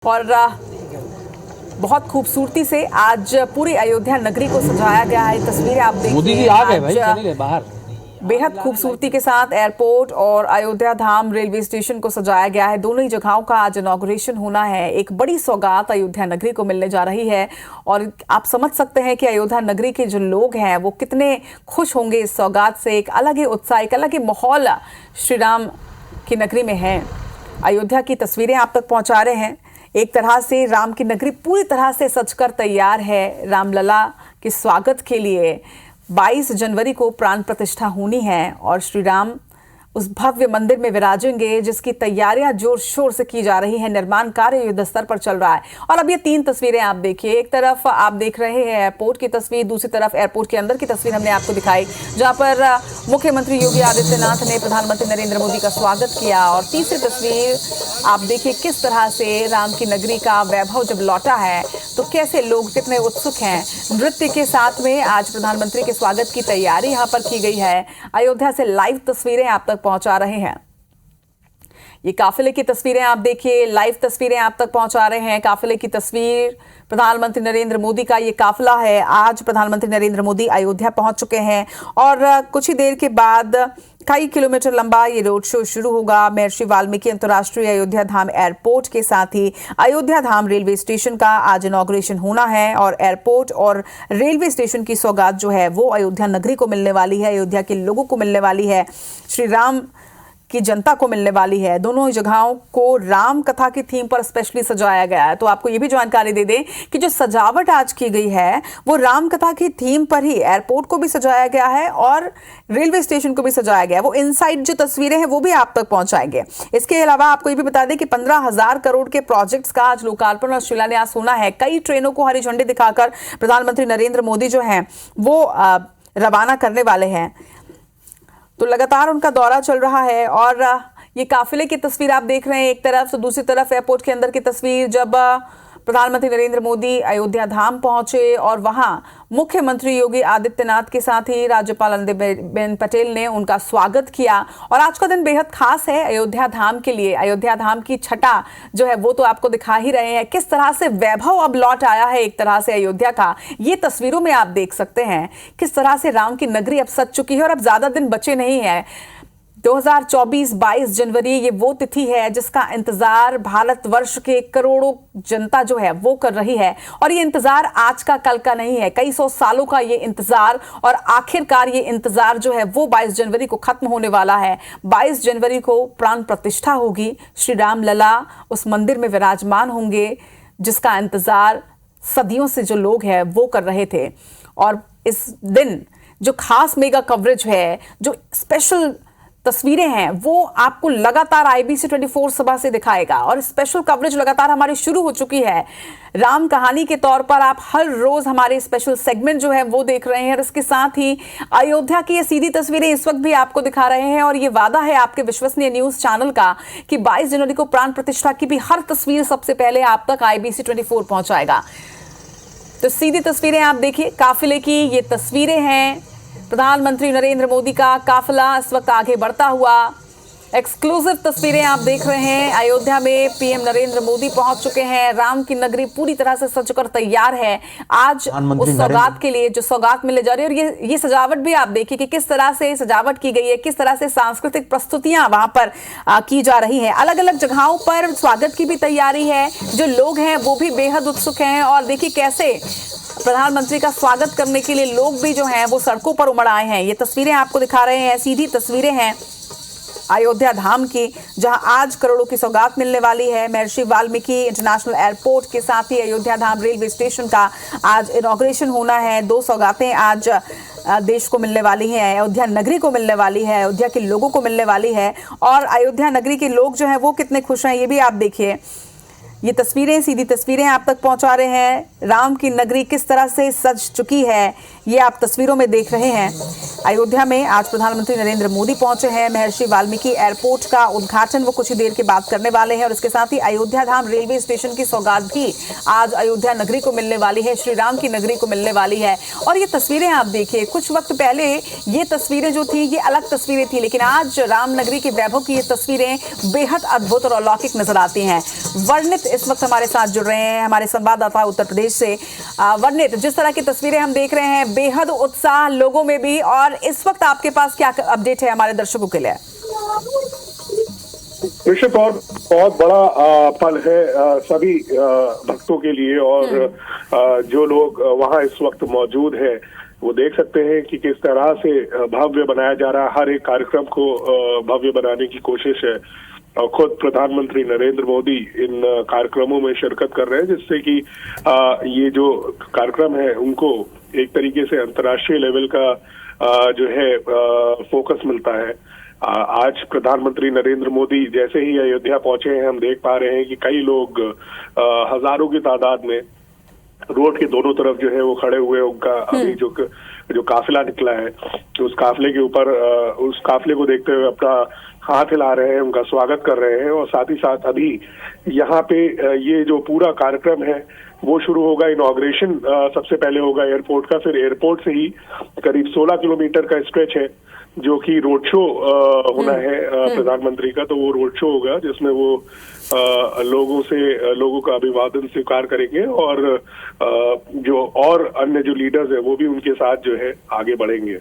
और बहुत खूबसूरती से आज पूरी अयोध्या नगरी को सजाया गया है। तस्वीरें आप देखिए, मोदी जी आ गए भाई, चले गए बाहर। बेहद खूबसूरती के साथ एयरपोर्ट और अयोध्या धाम रेलवे स्टेशन को सजाया गया है। दोनों ही जगहों का आज इनॉग्रेशन होना है। एक बड़ी सौगात अयोध्या नगरी को मिलने जा रही है और आप समझ सकते हैं कि अयोध्या नगरी के जो लोग हैं वो कितने खुश होंगे इस सौगात से। एक अलग ही उत्साह, एक अलग ही माहौल श्री राम की नगरी में है। अयोध्या की तस्वीरें आप तक पहुंचा रहे हैं। एक तरह से राम की नगरी पूरी तरह से सजकर तैयार है। रामलला के स्वागत के लिए 22 जनवरी को प्राण प्रतिष्ठा होनी है और श्री राम उस भव्य मंदिर में विराजेंगे जिसकी तैयारियां जोर शोर से की जा रही है। निर्माण कार्य युद्ध स्तर पर चल रहा है। और अब ये तीन तस्वीरें आप देखिए, एक तरफ आप देख रहे हैं एयरपोर्ट की तस्वीर, दूसरी तरफ एयरपोर्ट के अंदर की तस्वीर हमने आपको दिखाई जहां पर मुख्यमंत्री योगी आदित्यनाथ ने प्रधानमंत्री नरेंद्र मोदी का स्वागत किया। और तीसरी तस्वीर आप देखिए किस तरह से राम की नगरी का वैभव जब लौटा है तो कैसे लोग कितने उत्सुक हैं। नृत्य के साथ में आज प्रधानमंत्री के स्वागत की तैयारी यहाँ पर की गई है। अयोध्या से लाइव तस्वीरें आप तक पहुंचा रहे हैं। ये काफिले की तस्वीरें आप देखिए, लाइव तस्वीरें आप तक पहुंचा रहे हैं। काफिले की तस्वीर प्रधानमंत्री नरेंद्र मोदी का ये काफिला है। आज प्रधानमंत्री नरेंद्र मोदी अयोध्या पहुंच चुके हैं और कुछ ही देर के बाद कई किलोमीटर लंबा ये रोड शो शुरू होगा। महर्षि वाल्मीकि अंतर्राष्ट्रीय अयोध्या धाम एयरपोर्ट के साथ ही अयोध्या धाम रेलवे स्टेशन का आज इनॉग्रेशन होना है और एयरपोर्ट और रेलवे स्टेशन की सौगात जो है वो अयोध्या नगरी को मिलने वाली है, अयोध्या के लोगों को मिलने वाली है, श्री राम की जनता को मिलने वाली है। दोनों ही जगहों को राम कथा की थीम पर स्पेशली सजाया गया है। तो आपको ये भी जानकारी दे दें कि जो सजावट आज की गई है वो राम कथा की थीम पर ही एयरपोर्ट को भी सजाया गया है और रेलवे स्टेशन को भी सजाया गया है। वो इनसाइड जो तस्वीरें हैं वो भी आप तक पहुंचाएंगे। इसके अलावा आपको ये भी बता दें कि 15,000 करोड़ के प्रोजेक्ट्स का आज लोकार्पण और शिलान्यास होना है। कई ट्रेनों को हरी झंडी दिखाकर प्रधानमंत्री नरेंद्र मोदी जो हैं वो रवाना करने वाले हैं। तो लगातार उनका दौरा चल रहा है और ये काफिले की तस्वीर आप देख रहे हैं एक तरफ, तो दूसरी तरफ एयरपोर्ट के अंदर की तस्वीर जब प्रधानमंत्री नरेंद्र मोदी अयोध्या धाम पहुंचे और वहां मुख्यमंत्री योगी आदित्यनाथ के साथ ही राज्यपाल आनंदीबेन पटेल ने उनका स्वागत किया। और आज का दिन बेहद खास है अयोध्या धाम के लिए। अयोध्या धाम की छटा जो है वो तो आपको दिखा ही रहे हैं। किस तरह से वैभव अब लौट आया है एक तरह से अयोध्या का, ये तस्वीरों में आप देख सकते हैं। किस तरह से राम की नगरी अब सज चुकी है और अब ज्यादा दिन बचे नहीं है। 2024 22 जनवरी ये वो तिथि है जिसका इंतजार भारतवर्ष के करोड़ों जनता जो है वो कर रही है। और ये इंतजार आज का कल का नहीं है, कई सौ सालों का ये इंतजार। और आखिरकार ये इंतजार जो है वो 22 जनवरी को खत्म होने वाला है। 22 जनवरी को प्राण प्रतिष्ठा होगी। श्री राम लला उस मंदिर में विराजमान होंगे जिसका इंतजार सदियों से जो लोग हैं वो कर रहे थे। और इस दिन जो खास मेगा कवरेज है, जो स्पेशल तस्वीरें हैं वो आपको लगातार IBC 24 सभा से दिखाएगा। और स्पेशल कवरेज लगातार हमारी शुरू हो चुकी है। राम कहानी के तौर पर आप हर रोज हमारे स्पेशल सेगमेंट जो है वो देख रहे हैं और इसके साथ ही अयोध्या की ये सीधी तस्वीरें इस वक्त भी आपको दिखा रहे हैं। और ये वादा है आपके विश्वसनीय न्यूज चैनल का कि 22 जनवरी को प्राण प्रतिष्ठा की भी हर तस्वीर सबसे पहले आप तक IBC 24 पहुंचाएगा। तो सीधी तस्वीरें आप देखिए, काफिले की ये तस्वीरें हैं। प्रधानमंत्री नरेंद्र मोदी का काफिला इस वक्त आगे बढ़ता हुआ। एक्सक्लूसिव तस्वीरें आप देख रहे हैं। अयोध्या में PM नरेंद्र मोदी पहुंच चुके हैं। राम की नगरी पूरी तरह से सजकर तैयार है आज उस सौगात के लिए जो सौगात मिलने जा रही है। और ये सजावट भी आप देखिए कि किस तरह से सजावट की गई है, किस तरह से सांस्कृतिक प्रस्तुतियां वहां पर की जा रही है। अलग अलग जगहों पर स्वागत की भी तैयारी है। जो लोग हैं वो भी बेहद उत्सुक हैं। और देखिए कैसे प्रधानमंत्री का स्वागत करने के लिए लोग भी जो हैं वो सड़कों पर उमड़ आए हैं। ये तस्वीरें आपको दिखा रहे हैं, सीधी तस्वीरें हैं अयोध्या धाम की जहां आज करोड़ों की सौगात मिलने वाली है। महर्षि वाल्मीकि इंटरनेशनल एयरपोर्ट के साथ ही अयोध्या धाम रेलवे स्टेशन का आज इनॉग्रेशन होना है। दो सौगातें आज देश को मिलने वाली है, अयोध्या नगरी को मिलने वाली है, अयोध्या के लोगों को मिलने वाली है। और अयोध्या नगरी के लोग जो हैं वो कितने खुश हैं ये भी आप देखिए। ये तस्वीरें, सीधी तस्वीरें आप तक पहुंचा रहे हैं। राम की नगरी किस तरह से सज चुकी है ये आप तस्वीरों में देख रहे हैं। अयोध्या में आज प्रधानमंत्री नरेंद्र मोदी पहुंचे हैं। महर्षि वाल्मीकि एयरपोर्ट का उद्घाटन वो कुछ ही देर के बाद करने वाले हैं और इसके साथ ही अयोध्या धाम रेलवे स्टेशन की सौगात भी आज अयोध्या नगरी को मिलने वाली है, श्री राम की नगरी को मिलने वाली है। और ये तस्वीरें आप देखिए, कुछ वक्त पहले ये तस्वीरें जो थी ये अलग तस्वीरें थी, लेकिन आज राम नगरी के वैभव की ये तस्वीरें बेहद अद्भुत और अलौकिक नजर आती हैं। वर्णित इस वक्त हमारे साथ जुड़ रहे हैं, हमारे संवाददाता उत्तर प्रदेश से। वर्णित, जिस तरह की तस्वीरें हम देख रहे हैं, बेहद उत्साह लोगों में भी, और इस वक्त आपके पास क्या अपडेट है हमारे दर्शकों के लिए? निश्चित तौर बहुत बड़ा पल है सभी भक्तों के लिए, और जो लोग वहां इस वक्त मौजूद हैं वो देख सकते हैं कि किस तरह से भव्य बनाया जा रहा है। हर एक कार्यक्रम को भव्य बनाने की कोशिश है और खुद प्रधानमंत्री नरेंद्र मोदी इन कार्यक्रमों में शिरकत कर रहे हैं, जिससे कि ये जो कार्यक्रम है उनको एक तरीके से अंतर्राष्ट्रीय लेवल का जो है फोकस मिलता है। आज प्रधानमंत्री नरेंद्र मोदी जैसे ही अयोध्या पहुंचे हैं, हम देख पा रहे हैं कि कई लोग हजारों की तादाद में रोड के दोनों तरफ जो है वो खड़े हुए, उनका अभी जो काफिला निकला है तो उस काफिले के ऊपर उस काफिले को देखते हुए अपना हाथ हिला रहे हैं, उनका स्वागत कर रहे हैं। और साथ ही साथ अभी यहाँ पे ये जो पूरा कार्यक्रम है वो शुरू होगा। इनॉग्रेशन सबसे पहले होगा एयरपोर्ट का, फिर एयरपोर्ट से ही करीब 16 किलोमीटर का स्ट्रेच है जो कि रोड शो होना है प्रधानमंत्री का। तो वो रोड शो होगा जिसमें वो लोगों का अभिवादन स्वीकार करेंगे और जो और अन्य जो लीडर्स है वो भी उनके साथ जो है आगे बढ़ेंगे।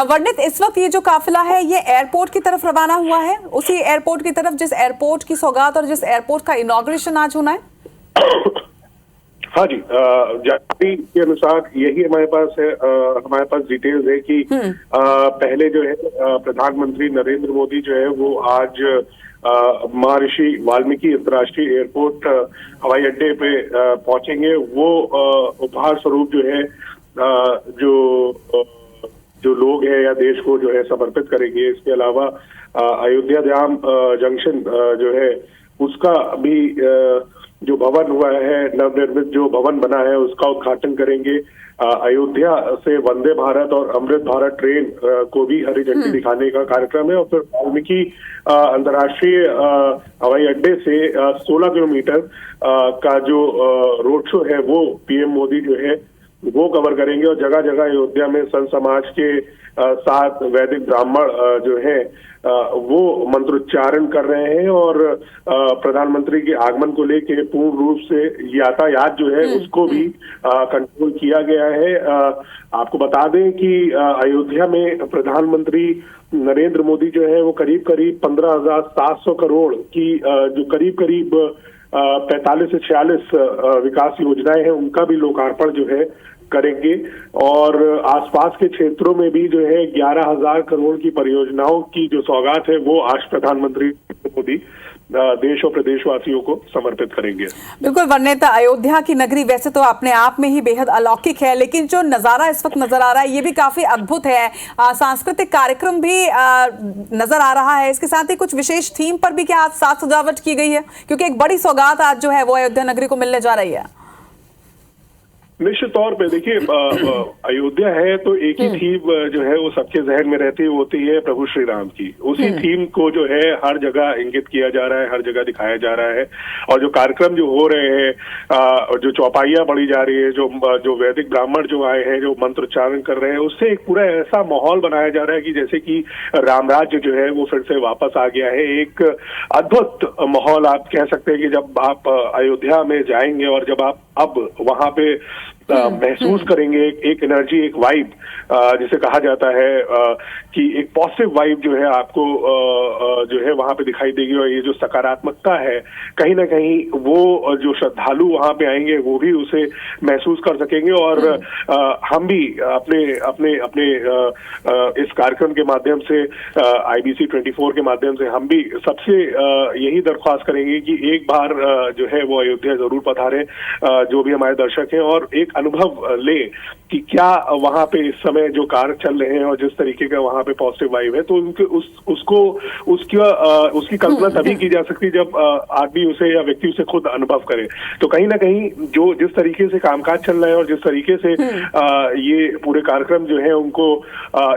वर्णित, इस वक्त ये जो काफिला है ये एयरपोर्ट की तरफ रवाना हुआ है, उसी एयरपोर्ट की तरफ जिस एयरपोर्ट की सौगात और जिस एयरपोर्ट का इनॉग्रेशन आज होना है? हाँ जी, जानकारी के अनुसार यही हमारे पास डिटेल्स है कि पहले जो है प्रधानमंत्री नरेंद्र मोदी जो है वो आज महर्षि वाल्मीकि अंतर्राष्ट्रीय एयरपोर्ट हवाई अड्डे पे पहुंचेंगे। वो उपहार स्वरूप जो है जो लोग हैं या देश को जो है समर्पित करेंगे। इसके अलावा अयोध्या धाम जंक्शन जो है उसका भी जो भवन हुआ है, नवनिर्मित जो भवन बना है उसका उद्घाटन करेंगे। अयोध्या से वंदे भारत और अमृत भारत ट्रेन को भी हरी झंडी दिखाने का कार्यक्रम है। और फिर वाल्मीकि अंतर्राष्ट्रीय हवाई अड्डे से 16 किलोमीटर का जो रोड शो है वो पीएम मोदी जो है वो कवर करेंगे। और जगह जगह अयोध्या में संत समाज के साथ वैदिक ब्राह्मण जो है वो मंत्रोच्चारण कर रहे हैं और प्रधानमंत्री के आगमन को लेकर पूर्ण रूप से यातायात जो है उसको भी कंट्रोल किया गया है। आपको बता दें कि अयोध्या में प्रधानमंत्री नरेंद्र मोदी जो है वो करीब 15,700 करोड़ की जो करीब 45 से 46 विकास योजनाएं हैं उनका भी लोकार्पण जो है करेंगे। और आसपास के क्षेत्रों में भी जो है 11,000 करोड़ की परियोजनाओं की जो सौगात है वो आज प्रधानमंत्री मोदी देश और प्रदेशवासियों को समर्पित करेंगे। बिल्कुल वर्णित, अयोध्या की नगरी वैसे तो अपने आप में ही बेहद अलौकिक है, लेकिन जो नजारा इस वक्त नजर आ रहा है ये भी काफी अद्भुत है। सांस्कृतिक कार्यक्रम भी नजर आ रहा है, इसके साथ ही कुछ विशेष थीम पर भी क्या आज साज सजावट की गई है, क्योंकि एक बड़ी सौगात आज जो है वो अयोध्या नगरी को मिलने जा रही है। निश्चित तौर पे देखिए, अयोध्या है तो एक ही थीम जो है वो सबके जहन में रहती होती है प्रभु श्री राम की। उसी थीम को जो है हर जगह इंगित किया जा रहा है, हर जगह दिखाया जा रहा है। और जो कार्यक्रम जो हो रहे हैं, जो चौपाइयां बढ़ी जा रही है, जो वैदिक ब्राह्मण जो आए हैं, जो मंत्रोच्चारण कर रहे हैं, उससे एक पूरा ऐसा माहौल बनाया जा रहा है कि जैसे कि राम राज्य जो है वो फिर से वापस आ गया है। एक अद्भुत माहौल आप कह सकते हैं कि जब आप अयोध्या में जाएंगे और जब आप अब वहां पे महसूस करेंगे एक एनर्जी, एक वाइब जिसे कहा जाता है कि एक पॉजिटिव वाइब जो है आपको जो है वहां पे दिखाई देगी। और ये जो सकारात्मकता है कहीं ना कहीं वो जो श्रद्धालु वहां पे आएंगे वो भी उसे महसूस कर सकेंगे। और हम भी अपने इस कार्यक्रम के माध्यम से IBC 24 के माध्यम से हम भी सबसे यही दरख्वास्त करेंगे कि एक बार जो है वो अयोध्या जरूर पधारें, जो भी हमारे दर्शक हैं, और एक अनुभव ले कि क्या वहां पे इस समय जो कार्य चल रहे हैं और जिस तरीके का वहां पे पॉजिटिव वाइब है, तो उनके उसकी कल्पना तभी की जा सकती है जब आदमी उसे या व्यक्ति उसे खुद अनुभव करे। तो कहीं ना कहीं जो जिस तरीके से कामकाज चल रहा है और जिस तरीके से ये पूरे कार्यक्रम जो है उनको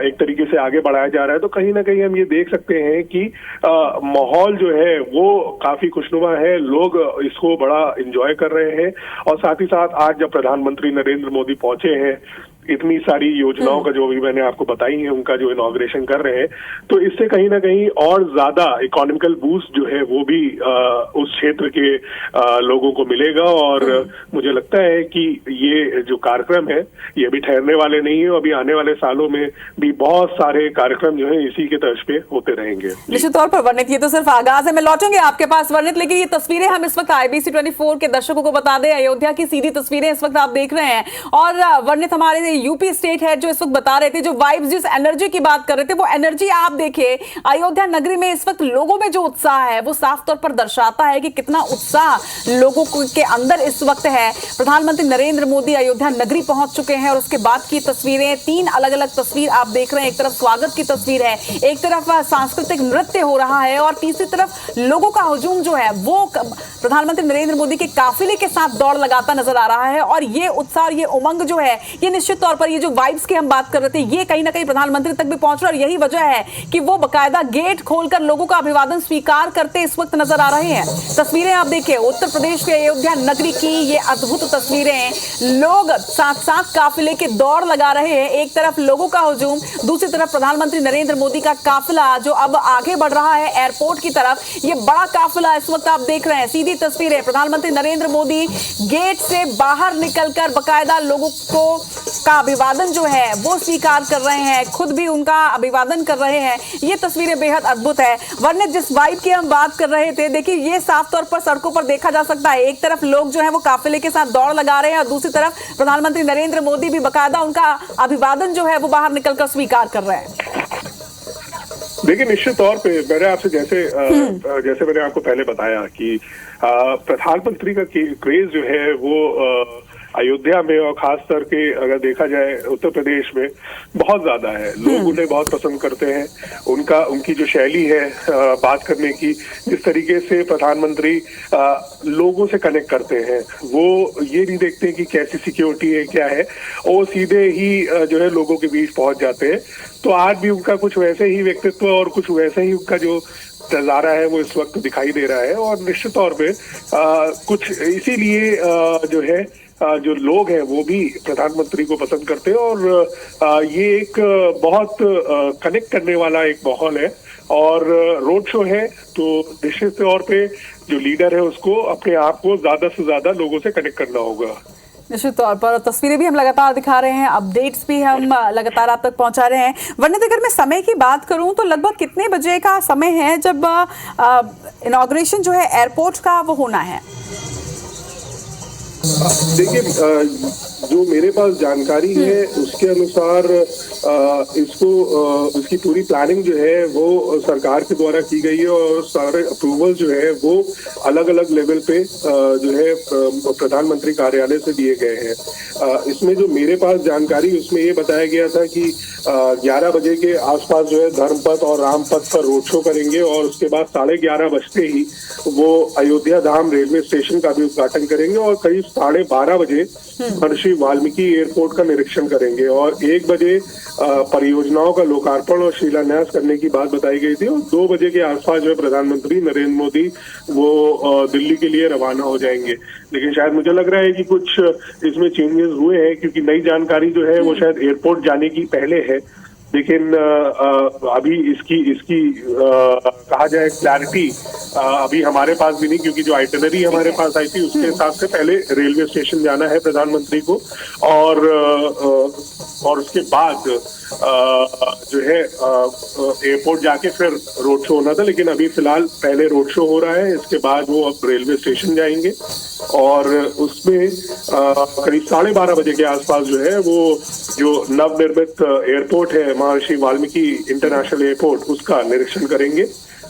एक तरीके से आगे बढ़ाया जा रहा है, तो कहीं ना कहीं हम ये देख सकते हैं कि माहौल जो है वो काफी खुशनुमा है, लोग इसको बड़ा एंजॉय कर रहे हैं। और साथ ही साथ आज जब प्रधानमंत्री नरेंद्र मोदी पहुंचे हैं, इतनी सारी योजनाओं का जो भी मैंने आपको बताई है उनका जो इनॉग्रेशन कर रहे हैं, तो इससे कहीं ना कहीं और ज्यादा इकोनॉमिकल बूस्ट जो है वो भी उस क्षेत्र के लोगों को मिलेगा। और मुझे लगता है कि ये जो कार्यक्रम है ये भी ठहरने वाले नहीं है, अभी आने वाले सालों में भी बहुत सारे कार्यक्रम जो है इसी के तर्ज पे होते रहेंगे। निश्चित तौर पर वर्णित, ये तो सिर्फ आगाज है। मैं लौटूंगी आपके पास वर्णित, लेकिन ये तस्वीरें हम इस वक्त IBC 24 के दर्शकों को बता दें, अयोध्या की सीधी तस्वीरें इस वक्त आप देख रहे हैं। और वर्णित हमारे यूपी स्टेट हेड जो इस वक्त बता रहे थे, जो वाइब्स, जिस एनर्जी की बात कर रहे थे, वो एनर्जी आप देखिए अयोध्या नगरी में इस वक्त लोगों में जो उत्साह है वो साफ तौर पर दर्शाता है कि कितना उत्साह लोगों के अंदर इस वक्त है। प्रधानमंत्री नरेंद्र मोदी अयोध्या नगरी पहुंच चुके हैं और उसके बाद की तस्वीरें, 3 अलग अलग तस्वीर आप देख रहे हैं। एक तरफ स्वागत की तस्वीर है, एक तरफ सांस्कृतिक नृत्य हो रहा है और तीसरी तरफ लोगों का हुजूम जो है वो प्रधानमंत्री नरेंद्र मोदी के काफिले के साथ दौड़ लगाता नजर आ रहा है। और ये उत्साह और ये उमंग जो है, ये निश्चित तौर पर ये जो वाइब्स की हम बात कर रहे थे, ये कहीं ना कहीं प्रधानमंत्री तक भी पहुंच रहा है। और यही वजह है कि वो बकायदा गेट खोलकर लोगों का अभिवादन स्वीकार करते इस वक्त नजर आ रहे हैं। तस्वीरें आप देखिए उत्तर प्रदेश के अयोध्या नगरी की, ये अद्भुत तस्वीरें, लोग साथ साथ काफिले के दौड़ लगा रहे हैं। एक तरफ लोगों का हुजूम, दूसरी तरफ प्रधानमंत्री नरेंद्र मोदी का काफिला जो अब आगे बढ़ रहा है एयरपोर्ट की तरफ। ये बड़ा काफिला इस वक्त आप देख रहे हैं, सीधी तस्वीरें, प्रधानमंत्री नरेंद्र मोदी गेट से बाहर निकलकर बकायदा लोगों को का अभिवादन जो है वो स्वीकार कर रहे हैं, खुद भी उनका अभिवादन कर रहे हैं। ये तस्वीरें बेहद अद्भुत है। वर्णित, जिस वाइब की हम बात कर रहे थे, देखिए ये साफ तौर पर सड़कों पर देखा जा सकता है। एक तरफ लोग जो है वो काफिले के साथ दौड़ लगा रहे हैं और दूसरी तरफ प्रधानमंत्री नरेंद्र मोदी भी बकायदा उनका अभिवादन जो है वो बाहर निकलकर स्वीकार कर रहे हैं। देखिए, निश्चित तौर पे मैंने आपसे जैसे मैंने आपको पहले बताया कि प्रधानमंत्री का क्रेज जो है वो अयोध्या में और खास करके अगर देखा जाए उत्तर प्रदेश में बहुत ज्यादा है। लोग उन्हें बहुत पसंद करते हैं। उनकी जो शैली है बात करने की, जिस तरीके से प्रधानमंत्री लोगों से कनेक्ट करते हैं, वो ये नहीं देखते कि कैसी सिक्योरिटी है क्या है, वो सीधे ही जो है लोगों के बीच पहुंच जाते हैं। तो आज भी उनका कुछ वैसे ही व्यक्तित्व और कुछ वैसे ही उनका जो नजारा है वो इस वक्त दिखाई दे रहा है। और निश्चित तौर पे कुछ इसीलिए जो है जो लोग हैं वो भी प्रधानमंत्री को पसंद करते हैं। और ये एक बहुत कनेक्ट करने वाला एक माहौल है। और रोड शो है तो निश्चित तौर पे जो लीडर है उसको अपने आप को ज्यादा से ज्यादा लोगों से कनेक्ट करना होगा। निश्चित तौर पर तस्वीरें भी हम लगातार दिखा रहे हैं, अपडेट्स भी हम लगातार आप तक पहुंचा रहे हैं। वर्णित, अगर मैं समय की बात करूं तो लगभग कितने बजे का समय है जब इनॉग्रेशन जो है एयरपोर्ट का वो होना है? देखिए, जो मेरे पास जानकारी है उसके अनुसार इसकी पूरी प्लानिंग जो है वो सरकार के द्वारा की गई है और सारे अप्रूवल जो है वो अलग अलग लेवल पे जो है प्रधानमंत्री कार्यालय से दिए गए हैं। इसमें जो मेरे पास जानकारी उसमें ये बताया गया था कि 11 बजे के आसपास जो है धर्मपथ और रामपथ पर रोड शो करेंगे और उसके बाद 11:30 बजते ही वो अयोध्या धाम रेलवे स्टेशन का भी उद्घाटन करेंगे और करीब 12:30 बजे महर्षि वाल्मीकि एयरपोर्ट का निरीक्षण करेंगे और 1 बजे परियोजनाओं का लोकार्पण और शिलान्यास करने की बात बताई गई थी। और 2 बजे के आसपास जो है प्रधानमंत्री नरेंद्र मोदी वो दिल्ली के लिए रवाना हो जाएंगे। लेकिन शायद मुझे लग रहा है कि कुछ इसमें चेंजेस हुए हैं क्योंकि नई जानकारी जो है वो शायद एयरपोर्ट जाने की पहले है। लेकिन अभी इसकी कहा जाए क्लैरिटी अभी हमारे पास भी नहीं, क्योंकि जो आइटिनरी हमारे पास आई थी उसके हिसाब से पहले रेलवे स्टेशन जाना है प्रधानमंत्री को और उसके बाद जो है एयरपोर्ट जाके फिर रोड शो होना था। लेकिन अभी फिलहाल पहले रोड शो हो रहा है, इसके बाद वो अब रेलवे स्टेशन जाएंगे और उसमें करीब 12:30 बजे के आसपास जो है वो जो नवनिर्मित एयरपोर्ट है महर्षि वाल्मीकि इंटरनेशनल एयरपोर्ट उसका निरीक्षण करेंगे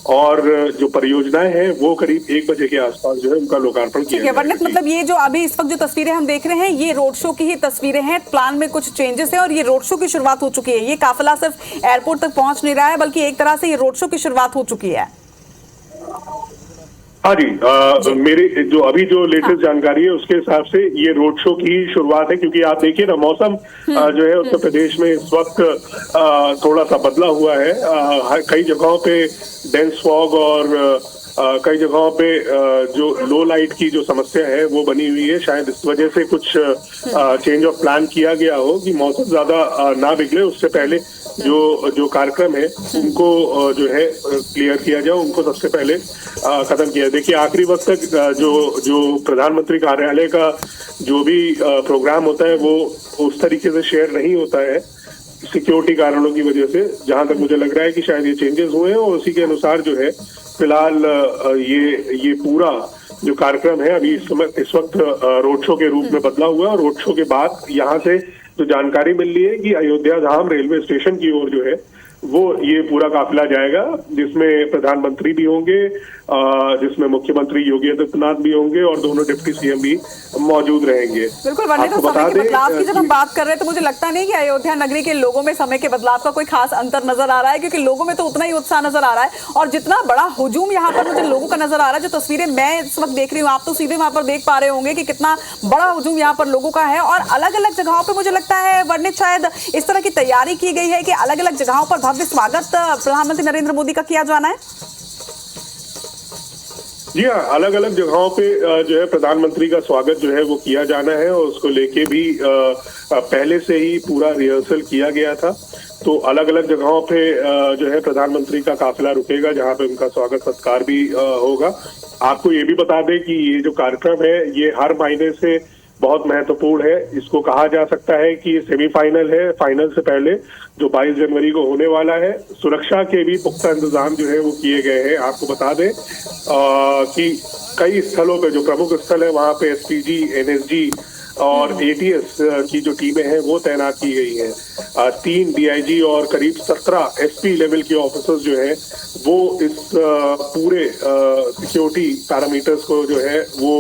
और जो परियोजनाएं हैं वो करीब 1 बजे के आसपास जो है उनका लोकार्पण किया ठीक है वर्णित, मतलब ये जो अभी इस वक्त जो तस्वीरें हम देख रहे हैं ये रोड शो की ही तस्वीरें हैं, प्लान में कुछ चेंजेस है और ये रोड शो की शुरुआत हो चुकी है। ये काफिला सिर्फ एयरपोर्ट तक पहुंच नहीं रहा है बल्कि एक तरह से ये रोड शो की शुरुआत हो चुकी है। हाँ जी, मेरे जो लेटेस्ट जानकारी है उसके हिसाब से ये रोड शो की शुरुआत है, क्योंकि आप देखिए ना मौसम जो है उत्तर प्रदेश में इस वक्त थोड़ा सा बदला हुआ है। कई जगहों पे डेंस फॉग और कई जगहों पे जो लो लाइट की जो समस्या है वो बनी हुई है। शायद इस वजह से कुछ चेंज ऑफ प्लान किया गया हो कि मौसम ज्यादा ना बिगड़े, उससे पहले जो कार्यक्रम है उनको जो है क्लियर किया जाए, उनको सबसे पहले खत्म किया। देखिए आखिरी वक्त तक जो प्रधानमंत्री कार्यालय का जो भी प्रोग्राम होता है वो उस तरीके से शेयर नहीं होता है सिक्योरिटी कारणों की वजह से। जहां तक मुझे लग रहा है कि शायद ये चेंजेस हुए हैं और उसी के अनुसार जो है फिलहाल ये पूरा जो कार्यक्रम है अभी इस वक्त रोड शो के रूप में बदला हुआ है। और रोड शो के बाद यहाँ से जो जानकारी मिल रही है कि अयोध्या धाम रेलवे स्टेशन की ओर जो है वो ये पूरा काफिला जाएगा, जिसमें प्रधानमंत्री भी होंगे, जिसमें मुख्यमंत्री योगी आदित्यनाथ भी होंगे और दोनों डिप्टी सीएम भी मौजूद रहेंगे। बिल्कुल वर्णित, समय के बदलाव की जब हम बात कर रहे हैं तो मुझे लगता नहीं कि अयोध्या नगरी के लोगों में समय के बदलाव का कोई खास अंतर नजर आ रहा है, क्योंकि लोगों में तो उतना ही उत्साह नजर आ रहा है और जितना बड़ा हुजूम यहाँ पर मुझे लोगों का नजर आ रहा है। जो तस्वीरें मैं इस वक्त देख रही हूँ, आप तो सीधे वहां पर देख पा रहे होंगे कि कितना बड़ा हुजूम यहाँ पर लोगों का है और अलग अलग जगहों पर मुझे लगता है वर्णित शायद इस तरह की तैयारी की गई है कि अलग अलग जगहों पर भव्य स्वागत प्रधानमंत्री नरेंद्र मोदी का किया जाना है। जी हाँ, अलग अलग जगहों पे जो है प्रधानमंत्री का स्वागत जो है वो किया जाना है और उसको लेके भी पहले से ही पूरा रिहर्सल किया गया था। तो अलग अलग जगहों पे जो है प्रधानमंत्री का काफिला रुकेगा, जहाँ पे उनका स्वागत सत्कार भी होगा। आपको ये भी बता दें कि ये जो कार्यक्रम है ये हर महीने से बहुत महत्वपूर्ण है। इसको कहा जा सकता है कि ये सेमीफाइनल है। फाइनल से पहले जो 22 जनवरी को होने वाला है, सुरक्षा के भी पुख्ता इंतजाम जो है वो किए गए हैं। आपको बता दें कि कई स्थलों पे जो प्रमुख स्थल है वहां पे एसपीजी, एनएसजी और एटीएस की जो टीमें हैं वो तैनात की गई हैं। 3 डीआईजी और करीब 17 एसपी लेवल के ऑफिसर्स जो है वो इस पूरे सिक्योरिटी पैरामीटर्स को जो है वो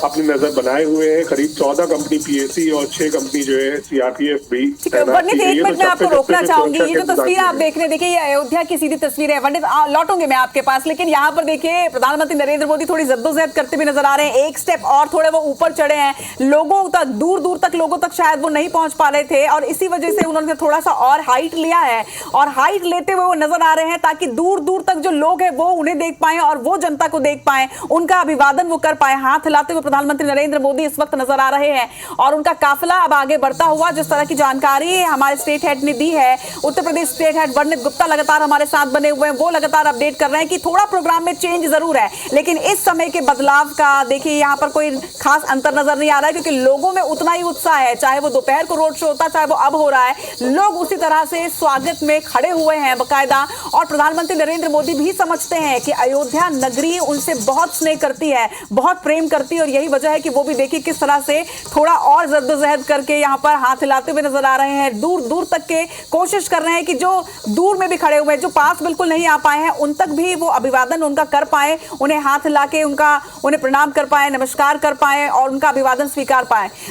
अपनी नजर बनाए हुए हैं। करीब 14 कंपनी पीएसी और 6 कंपनी जो है सीआरपीएफ भी तैनात की गई है। एक मिनट में आपको रोकना चाहूंगी, ये जो तस्वीर आप देख रहे हैं, देखिए ये अयोध्या की सीधी तस्वीर है। वनडे लौटूंगे मैं आपके पास, लेकिन यहाँ पर देखिए प्रधानमंत्री नरेंद्र मोदी थोड़ी जद्दोजहद करते हुए नजर आ रहे हैं। एक स्टेप और थोड़े वो ऊपर चढ़े हैं, लोगों तक दूर दूर तक लोगों तक शायद वो नहीं पहुंच पा रहे थे और इसी वजह से उन्होंने थोड़ा सा और हाइट लिया है और हाइट लेते हुए वो नजर आ रहे हैं ताकि दूर दूर तक जो लोग हैं वो उन्हें देख पाएं और वो जनता को देख पाएं, उनका अभिवादन वो कर पाए। हाथ हिलाते हुए प्रधानमंत्री नरेंद्र मोदी इस वक्त नजर आ रहे हैं और उनका काफिला अब आगे बढ़ता हुआ, जिस तरह की जानकारी हमारे स्टेट हेड ने दी है, उत्तर प्रदेश स्टेट हेड वर्णित गुप्ता लगातार हमारे साथ बने हुए हैं, वो लगातार अपडेट कर रहे हैं कि थोड़ा प्रोग्राम में चेंज जरूर है, लेकिन इस समय के बदलाव का देखिए यहाँ पर कोई खास अंतर नजर नहीं आ रहा है, क्योंकि लोगों में उतना ही उत्साह है। चाहे वो दोपहर को रोड शो होता, चाहे वो अब हो रहा है, लोग उसी तरह से स्वागत में खड़े हुए हैं बकायदा। और प्रधानमंत्री नरेंद्र मोदी भी समझते हैं कि अयोध्या नगरी उनसे बहुत स्नेह करती है, बहुत प्रेम करती है और यही वजह है कि वो भी देखिए किस तरह से थोड़ा और जद्दोजहद करके यहाँ पर हाथ हिलाते हुए नजर आ रहे हैं। दूर दूर तक के कोशिश कर रहे हैं कि जो दूर में भी खड़े हुए हैं, जो पास बिल्कुल नहीं आ पाए हैं, उन तक भी वो अभिवादन उनका कर पाए, उन्हें हाथ हिला के उन्हें प्रणाम कर पाए, नमस्कार कर पाए और उनका अभिवादन स्वीकार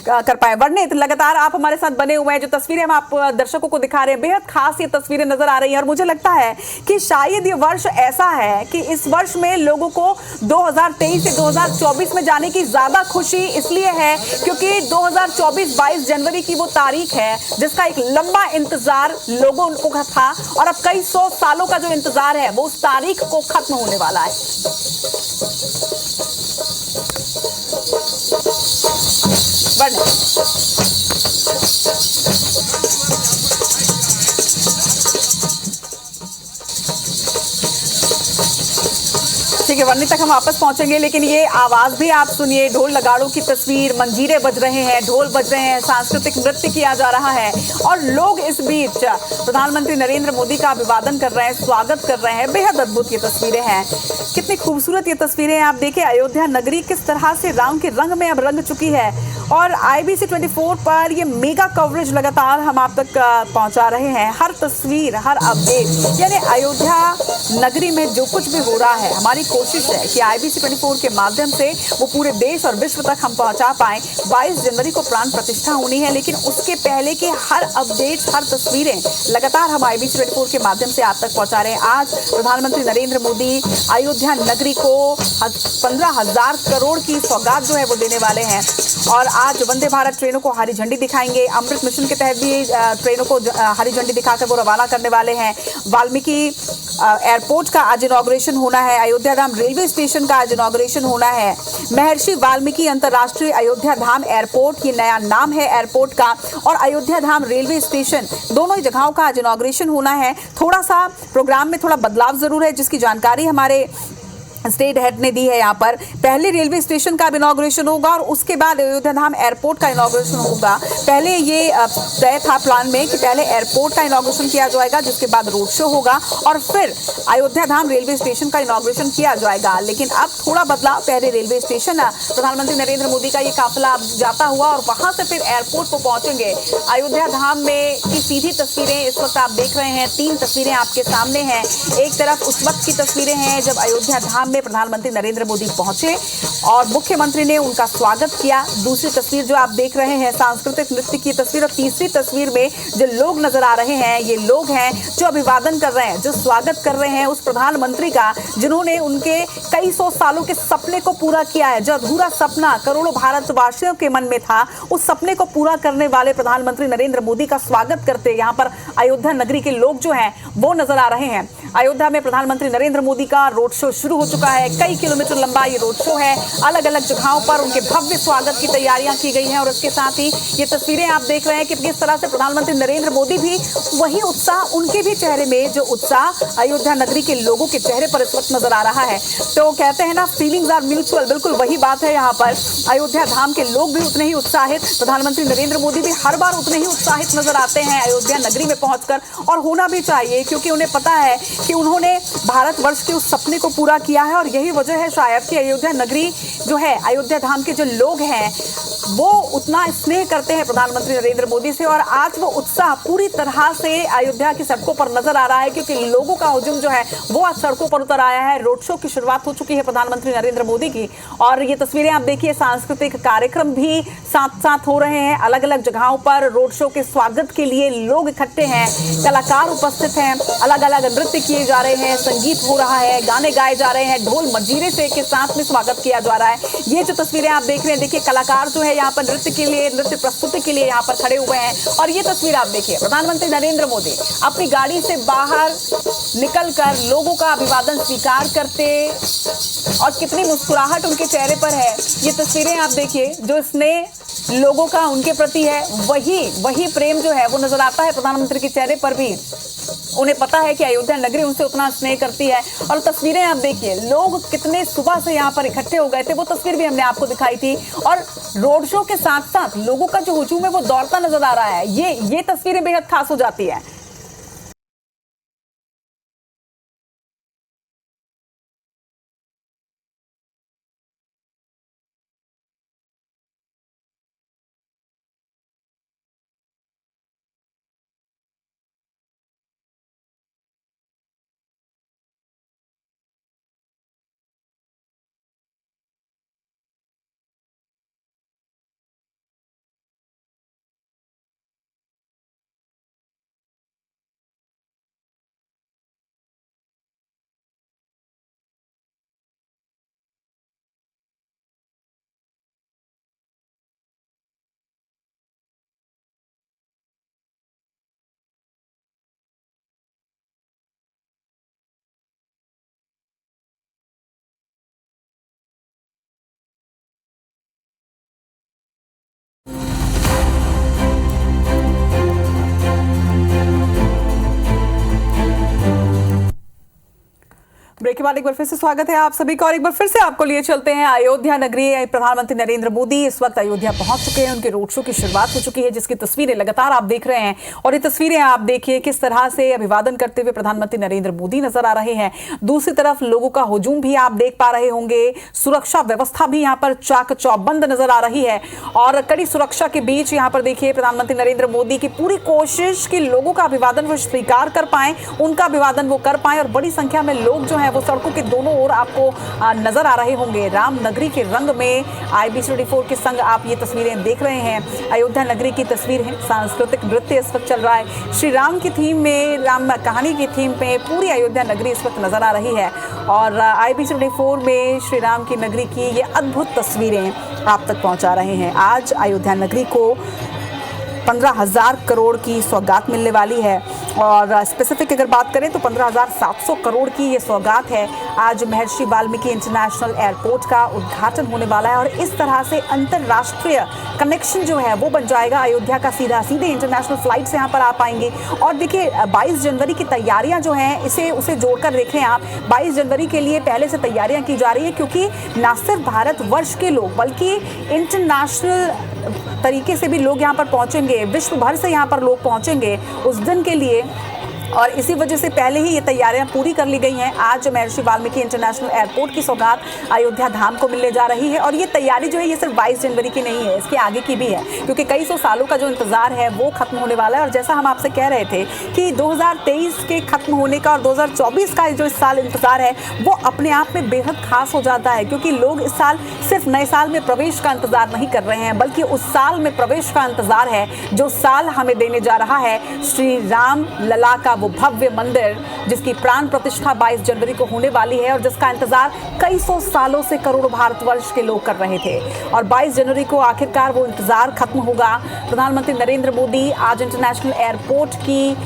कर पाए। वर्णित लगातार आप हमारे साथ बने हुए हैं, जो तस्वीरें हम आप दर्शकों को दिखा रहे हैं, बेहद खास ये तस्वीरें नजर आ रही हैं और मुझे लगता है कि शायद ये वर्ष ऐसा है कि इस वर्ष में लोगों को 2023 से 2024 में जाने की ज्यादा खुशी इसलिए है क्योंकि 2024 22 जनवरी की वो तारीख है जिसका एक लंबा इंतजार लोगों को था और अब कई 100 सालों का जो इंतजार है वो उस तारीख को खत्म होने वाला है। ठीक देखिए वर्णी तक हम वापस पहुंचेंगे, लेकिन ये आवाज भी आप सुनिए, ढोल नगाड़ों की तस्वीर, मंजीरे बज रहे हैं, ढोल बज रहे हैं, सांस्कृतिक नृत्य किया जा रहा है और लोग इस बीच प्रधानमंत्री नरेंद्र मोदी का अभिवादन कर रहे हैं, स्वागत कर रहे हैं। बेहद अद्भुत ये तस्वीरें हैं, कितनी खूबसूरत ये तस्वीरें हैं। आप देखिए अयोध्या नगरी किस तरह से राम के रंग में अब रंग चुकी है और IBC 24 पर ये मेगा कवरेज लगातार हम आप तक पहुंचा रहे हैं। हर तस्वीर, हर अपडेट, यानी अयोध्या नगरी में जो कुछ भी हो रहा है, हमारी कोशिश है कि IBC 24 के माध्यम से वो पूरे देश और विश्व तक हम पहुंचा पाएं। 22 जनवरी को प्राण प्रतिष्ठा होनी है, लेकिन उसके पहले के हर अपडेट, हर तस्वीरें लगातार हम IBC 24 के माध्यम से आप तक पहुंचा रहे हैं। आज प्रधानमंत्री नरेंद्र मोदी अयोध्या नगरी को 15,000 करोड़ की सौगात जो है वो देने वाले हैं और आज वंदे भारत ट्रेनों को हरी झंडी दिखाएंगे। अमृत मिशन के तहत भी ट्रेनों को हरी झंडी दिखाकर वो रवाना करने वाले हैं। वाल्मीकि एयरपोर्ट का आज इनॉग्रेशन होना है। अयोध्या धाम रेलवे स्टेशन का आज इनॉग्रेशन होना है। महर्षि वाल्मीकि अंतर्राष्ट्रीय अयोध्या धाम एयरपोर्ट, ये नया नाम है एयरपोर्ट का, और अयोध्या धाम रेलवे स्टेशन, दोनों ही जगहों का आज इनॉग्रेशन होना है। थोड़ा सा प्रोग्राम में थोड़ा बदलाव जरूर है, जिसकी जानकारी हमारे स्टेट हेड ने दी है। यहाँ पर पहले रेलवे स्टेशन का इनॉग्रेशन होगा और उसके बाद अयोध्या धाम एयरपोर्ट का इनॉग्रेशन होगा। पहले ये तय था प्लान में कि पहले एयरपोर्ट का इनॉग्रेशन किया जाएगा, जिसके बाद रोड शो होगा और फिर अयोध्या धाम रेलवे स्टेशन का इनॉग्रेशन किया जाएगा। लेकिन अब थोड़ा बदलाव, पहले रेलवे स्टेशन, प्रधानमंत्री नरेंद्र मोदी का ये काफिला जाता हुआ और वहां से फिर एयरपोर्ट को पहुंचेंगे। अयोध्या धाम में की सीधी तस्वीरें इस वक्त आप देख रहे हैं। 3 तस्वीरें आपके सामने हैं। एक तरफ उस वक्त की तस्वीरें हैं जब अयोध्या धाम प्रधानमंत्री नरेंद्र मोदी पहुंचे और मुख्यमंत्री ने उनका स्वागत किया। दूसरी तस्वीर जो आप देख रहे हैं सांस्कृतिक नृत्य की तस्वीर, और तीसरी तस्वीर में जो लोग नजर आ रहे हैं, ये लोग हैं जो अभिवादन कर रहे हैं, जो स्वागत कर रहे हैं उस प्रधानमंत्री का जिन्होंने उनके कई सौ सालों के सपने को पूरा किया है। जो अधूरा सपना करोड़ों भारतवासियों के मन में था, उस सपने को पूरा करने वाले प्रधानमंत्री नरेंद्र मोदी का स्वागत करते यहाँ पर अयोध्या नगरी के लोग जो हैं वो नजर आ रहे हैं। अयोध्या में प्रधानमंत्री नरेंद्र मोदी का रोड शो शुरू हो चुका है। कई किलोमीटर लंबा ये रोड शो है। अलग अलग जगहों पर उनके भव्य स्वागत की तैयारियां की गई हैं और इसके साथ ही ये तस्वीरें आप देख रहे हैं कि किस तरह से प्रधानमंत्री नरेंद्र मोदी भी वही उत्साह, उनके भी चेहरे में जो उत्साह अयोध्या नगरी के लोगों के चेहरे पर इस वक्त नजर आ रहा है। तो कहते हैं ना, फीलिंग्स आर म्यूचुअल, बिल्कुल वही बात है। यहाँ पर अयोध्या धाम के लोग भी उतने ही उत्साहित, प्रधानमंत्री नरेंद्र मोदी भी हर बार उतने ही उत्साहित नजर आते हैं अयोध्या नगरी में पहुंचकर, और होना भी चाहिए क्योंकि उन्हें पता है कि उन्होंने भारतवर्ष के उस सपने को पूरा किया है और यही वजह है शायद कि अयोध्या नगरी जो है, अयोध्या धाम के जो लोग हैं वो उतना स्नेह करते हैं प्रधानमंत्री नरेंद्र मोदी से। और आज वो उत्साह पूरी तरह से अयोध्या की सड़कों पर नजर आ रहा है क्योंकि लोगों का हुजूम जो है वो आज सड़कों पर उतर आया है। रोड शो की शुरुआत हो चुकी है प्रधानमंत्री नरेंद्र मोदी की, और ये तस्वीरें आप देखिए, सांस्कृतिक कार्यक्रम भी साथ साथ हो रहे हैं। अलग अलग जगहों पर रोड शो के स्वागत के लिए लोग इकट्ठे हैं, कलाकार उपस्थित हैं, अलग अलग नृत्य किए जा रहे हैं, संगीत हो रहा है, गाने गाए जा रहे हैं, ढोल मंजीरे से के साथ में स्वागत किया जा रहा है। ये जो तस्वीरें आप देख रहे हैं, देखिए कलाकार जो है यहाँ पर नृत्य के लिए, नृत्य प्रस्तुति के लिए यहाँ पर खड़े हुए हैं। और ये तस्वीर आप देखिए, प्रधानमंत्री नरेंद्र मोदी अपनी गाड़ी से बाहर निकलकर लोगों का अभिवादन स्वीकार करते, और कितनी मुस्कुराहट उनके चेहरे पर है। ये तस्वीरें आप देखिए, जो स्नेह लोगों का उनके प्रति है, वही प्रेम जो है वो नजर आता है प्रधानमंत्री के चेहरे पर भी। उन्हें पता है कि अयोध्या नगरी उनसे उतना स्नेह करती है। और तस्वीरें आप देखिए, लोग कितने सुबह से यहाँ पर इकट्ठे हो गए थे, वो तस्वीर भी हमने आपको दिखाई थी। और रोड शो के साथ साथ लोगों का जो हुजूम है वो दौड़ता नजर आ रहा है। ये तस्वीरें बेहद खास हो जाती है। ब्रेक के बाद एक बार फिर से स्वागत है आप सभी का और एक बार फिर से आपको लिए चलते हैं अयोध्या नगरी। प्रधानमंत्री नरेंद्र मोदी इस वक्त अयोध्या पहुंच चुके हैं। उनके रोड शो की शुरुआत हो चुकी है, जिसकी तस्वीरें लगातार आप देख रहे हैं। और ये तस्वीरें आप देखिए किस तरह से अभिवादन करते हुए प्रधानमंत्री नरेंद्र मोदी नजर आ रहे हैं। दूसरी तरफ लोगों का हुजूम भी आप देख पा रहे होंगे। सुरक्षा व्यवस्था भी यहाँ पर चाक चौबंद नजर आ रही है और कड़ी सुरक्षा के बीच यहाँ पर देखिए प्रधानमंत्री नरेंद्र मोदी की पूरी कोशिश कि लोगों का अभिवादन वो स्वीकार कर पाए, उनका अभिवादन वो कर पाए। और बड़ी संख्या में लोग जो है वो सड़कों के दोनों ओर आपको नजर आ रहे होंगे। राम नगरी के रंग में IB-74 के संग आप ये तस्वीरें देख रहे हैं। अयोध्या नगरी की तस्वीर है। सांस्कृतिक नृत्य इस वक्त चल रहा है। श्री राम की थीम में, राम कहानी की थीम में पूरी अयोध्या नगरी इस वक्त नजर आ रही है। और IB-74 में श्री राम की नगरी की ये अद्भुत तस्वीरें आप तक पहुंचा रहे हैं। आज अयोध्या नगरी को 15,000 करोड़ की सौगात मिलने वाली है और स्पेसिफिक अगर बात करें तो 15,700 करोड़ की ये सौगात है। आज महर्षि वाल्मीकि इंटरनेशनल एयरपोर्ट का उद्घाटन होने वाला है और इस तरह से अंतर्राष्ट्रीय कनेक्शन जो है वो बन जाएगा अयोध्या का। सीधे इंटरनेशनल फ्लाइट्स यहाँ पर आ पाएंगी। और देखिए 22 जनवरी की तैयारियां जो हैं उसे जोड़कर देखें आप। 22 जनवरी के लिए पहले से तैयारियां की जा रही है, क्योंकि न सिर्फ भारतवर्ष के लोग बल्कि इंटरनेशनल तरीके से भी लोग यहाँ पर पहुंचेंगे। विश्व भर से यहाँ पर लोग पहुंचेंगे उस दिन के लिए और इसी वजह से पहले ही ये तैयारियां पूरी कर ली गई हैं। आज महर्षि वाल्मीकि इंटरनेशनल एयरपोर्ट की सौगात अयोध्या धाम को मिलने जा रही है और ये तैयारी जो है ये सिर्फ 22 जनवरी की नहीं है, इसके आगे की भी है, क्योंकि कई सौ सालों का जो इंतजार है वो खत्म होने वाला है। और जैसा हम आपसे कह रहे थे कि 2023 के खत्म होने का और 2024 का जो इस साल इंतजार है वो अपने आप में बेहद खास हो जाता है, क्योंकि लोग इस साल सिर्फ नए साल में प्रवेश का इंतजार नहीं कर रहे हैं, बल्कि उस साल में प्रवेश का इंतजार है जो साल हमें देने जा रहा है श्री राम लला का वो भव्य मंदिर, जिसकी प्राण प्रतिष्ठा 22 जनवरी को होने वाली है और जिसका इंतजार कई सौ सालों से करोड़ों भारतवर्ष के लोग कर रहे थे। और 22 जनवरी को आखिरकार वो इंतजार खत्म होगा। प्रधानमंत्री नरेंद्र मोदी आज इंटरनेशनल एयरपोर्ट की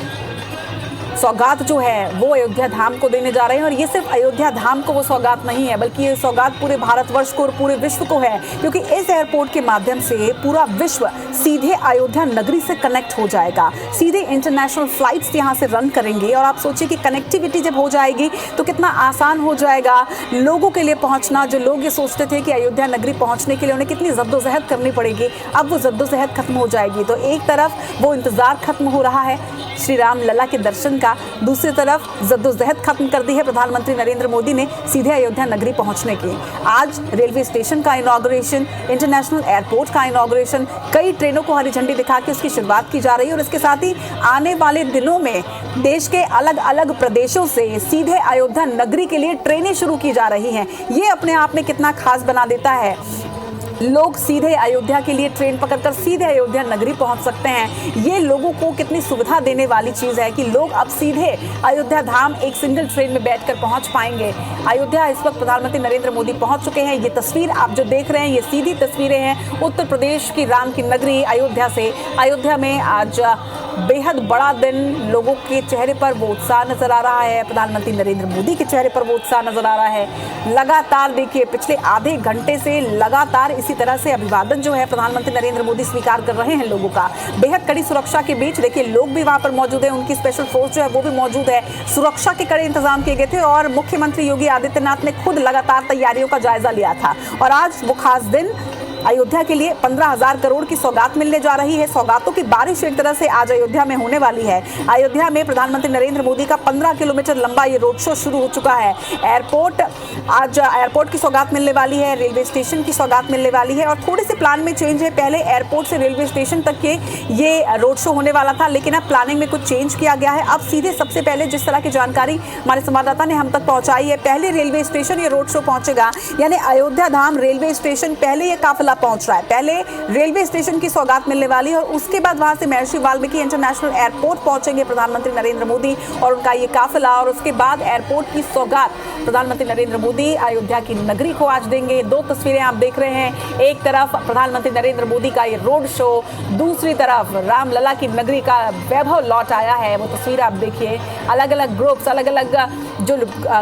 सौगात जो है वो अयोध्या धाम को देने जा रहे हैं। और ये सिर्फ अयोध्या धाम को वो सौगात नहीं है, बल्कि ये सौगात पूरे भारतवर्ष को और पूरे विश्व को है, क्योंकि इस एयरपोर्ट के माध्यम से पूरा विश्व सीधे अयोध्या नगरी से कनेक्ट हो जाएगा। सीधे इंटरनेशनल फ्लाइट्स यहाँ से रन करेंगे और आप सोचिए कि कनेक्टिविटी जब हो जाएगी तो कितना आसान हो जाएगा लोगों के लिए पहुँचना। जो लोग ये सोचते थे कि अयोध्या नगरी पहुँचने के लिए उन्हें कितनी जद्दोजहद करनी पड़ेगी, अब वो जद्दोजहद खत्म हो जाएगी। तो एक तरफ वो इंतजार खत्म हो रहा है श्री राम लला के दर्शन का, दूसरी तरफ जद्दोजहद खत्म कर दी है प्रधानमंत्री नरेंद्र मोदी ने सीधे अयोध्या नगरी पहुंचने की। आज रेलवे स्टेशन का इनॉग्रेशन, इंटरनेशनल एयरपोर्ट का इनॉग्रेशन, कई ट्रेनों को हरी झंडी दिखा के उसकी शुरुआत की जा रही है। और इसके साथ ही आने वाले दिनों में देश के अलग अलग प्रदेशों से सीधे अयोध्या नगरी के लिए ट्रेनें शुरू की जा रही हैं। ये अपने आप में कितना खास बना देता है। लोग सीधे अयोध्या के लिए ट्रेन पकड़कर सीधे अयोध्या नगरी पहुंच सकते हैं। ये लोगों को कितनी सुविधा देने वाली चीज़ है कि लोग अब सीधे अयोध्या धाम एक सिंगल ट्रेन में बैठकर पहुंच पाएंगे। अयोध्या इस वक्त प्रधानमंत्री नरेंद्र मोदी पहुंच चुके हैं। ये तस्वीर आप जो देख रहे हैं ये सीधी तस्वीरें हैं उत्तर प्रदेश की राम की नगरी अयोध्या से। अयोध्या में आज बेहद बड़ा दिन, लोगों के चेहरे पर वो उत्साह नजर आ रहा है। प्रधानमंत्री नरेंद्र मोदी के चेहरे पर वो उत्साह नजर आ रहा है। लगातार देखिए पिछले आधे घंटे से लगातार इसी तरह से अभिवादन जो है प्रधानमंत्री नरेंद्र मोदी स्वीकार कर रहे हैं लोगों का। बेहद कड़ी सुरक्षा के बीच देखिए लोग भी वहां पर मौजूद है, उनकी स्पेशल फोर्स जो है वो भी मौजूद है। सुरक्षा के कड़े इंतजाम किए गए थे और मुख्यमंत्री योगी आदित्यनाथ ने खुद लगातार तैयारियों का जायजा लिया था। और आज वो खास दिन अयोध्या के लिए 15,000 करोड़ की सौगात मिलने जा रही है। सौगातों की बारिश एक तरह से आज अयोध्या में होने वाली है। अयोध्या में प्रधानमंत्री नरेंद्र मोदी का 15 किलोमीटर लंबा ये रोड शो शुरू हो चुका है। आज एयरपोर्ट की सौगात मिलने वाली है, रेलवे स्टेशन की सौगात मिलने वाली है और थोड़ी सी प्लान में चेंज है। पहले एयरपोर्ट से रेलवे स्टेशन तक के ये रोड शो होने वाला था, लेकिन अब प्लानिंग में कुछ चेंज किया गया है। अब सीधे सबसे पहले जिस तरह की जानकारी हमारे संवाददाता ने हम तक पहुंचाई है, पहले रेलवे स्टेशन ये रोड शो पहुंचेगा, यानी अयोध्या धाम रेलवे स्टेशन पहले ये काफिला पहुंच रहा है। पहले रेलवे स्टेशन की सौगात मिलने वाली है और उसके बाद वहां से महर्षि वाल्मीकि इंटरनेशनल एयरपोर्ट पहुंचेंगे प्रधानमंत्री नरेंद्र मोदी और उनका ये काफिला। और उसके बाद एयरपोर्ट की सौगात प्रधानमंत्री नरेंद्र मोदी अयोध्या की नगरी को आज देंगे। दो तस्वीरें आप देख रहे हैं, एक तरफ प्रधानमंत्री नरेंद्र मोदी का ये रोड शो, दूसरी तरफ रामलला की नगरी का वैभव लौट आया है। वो तस्वीर आप देखिए, अलग अलग ग्रुप्स, अलग अलग जो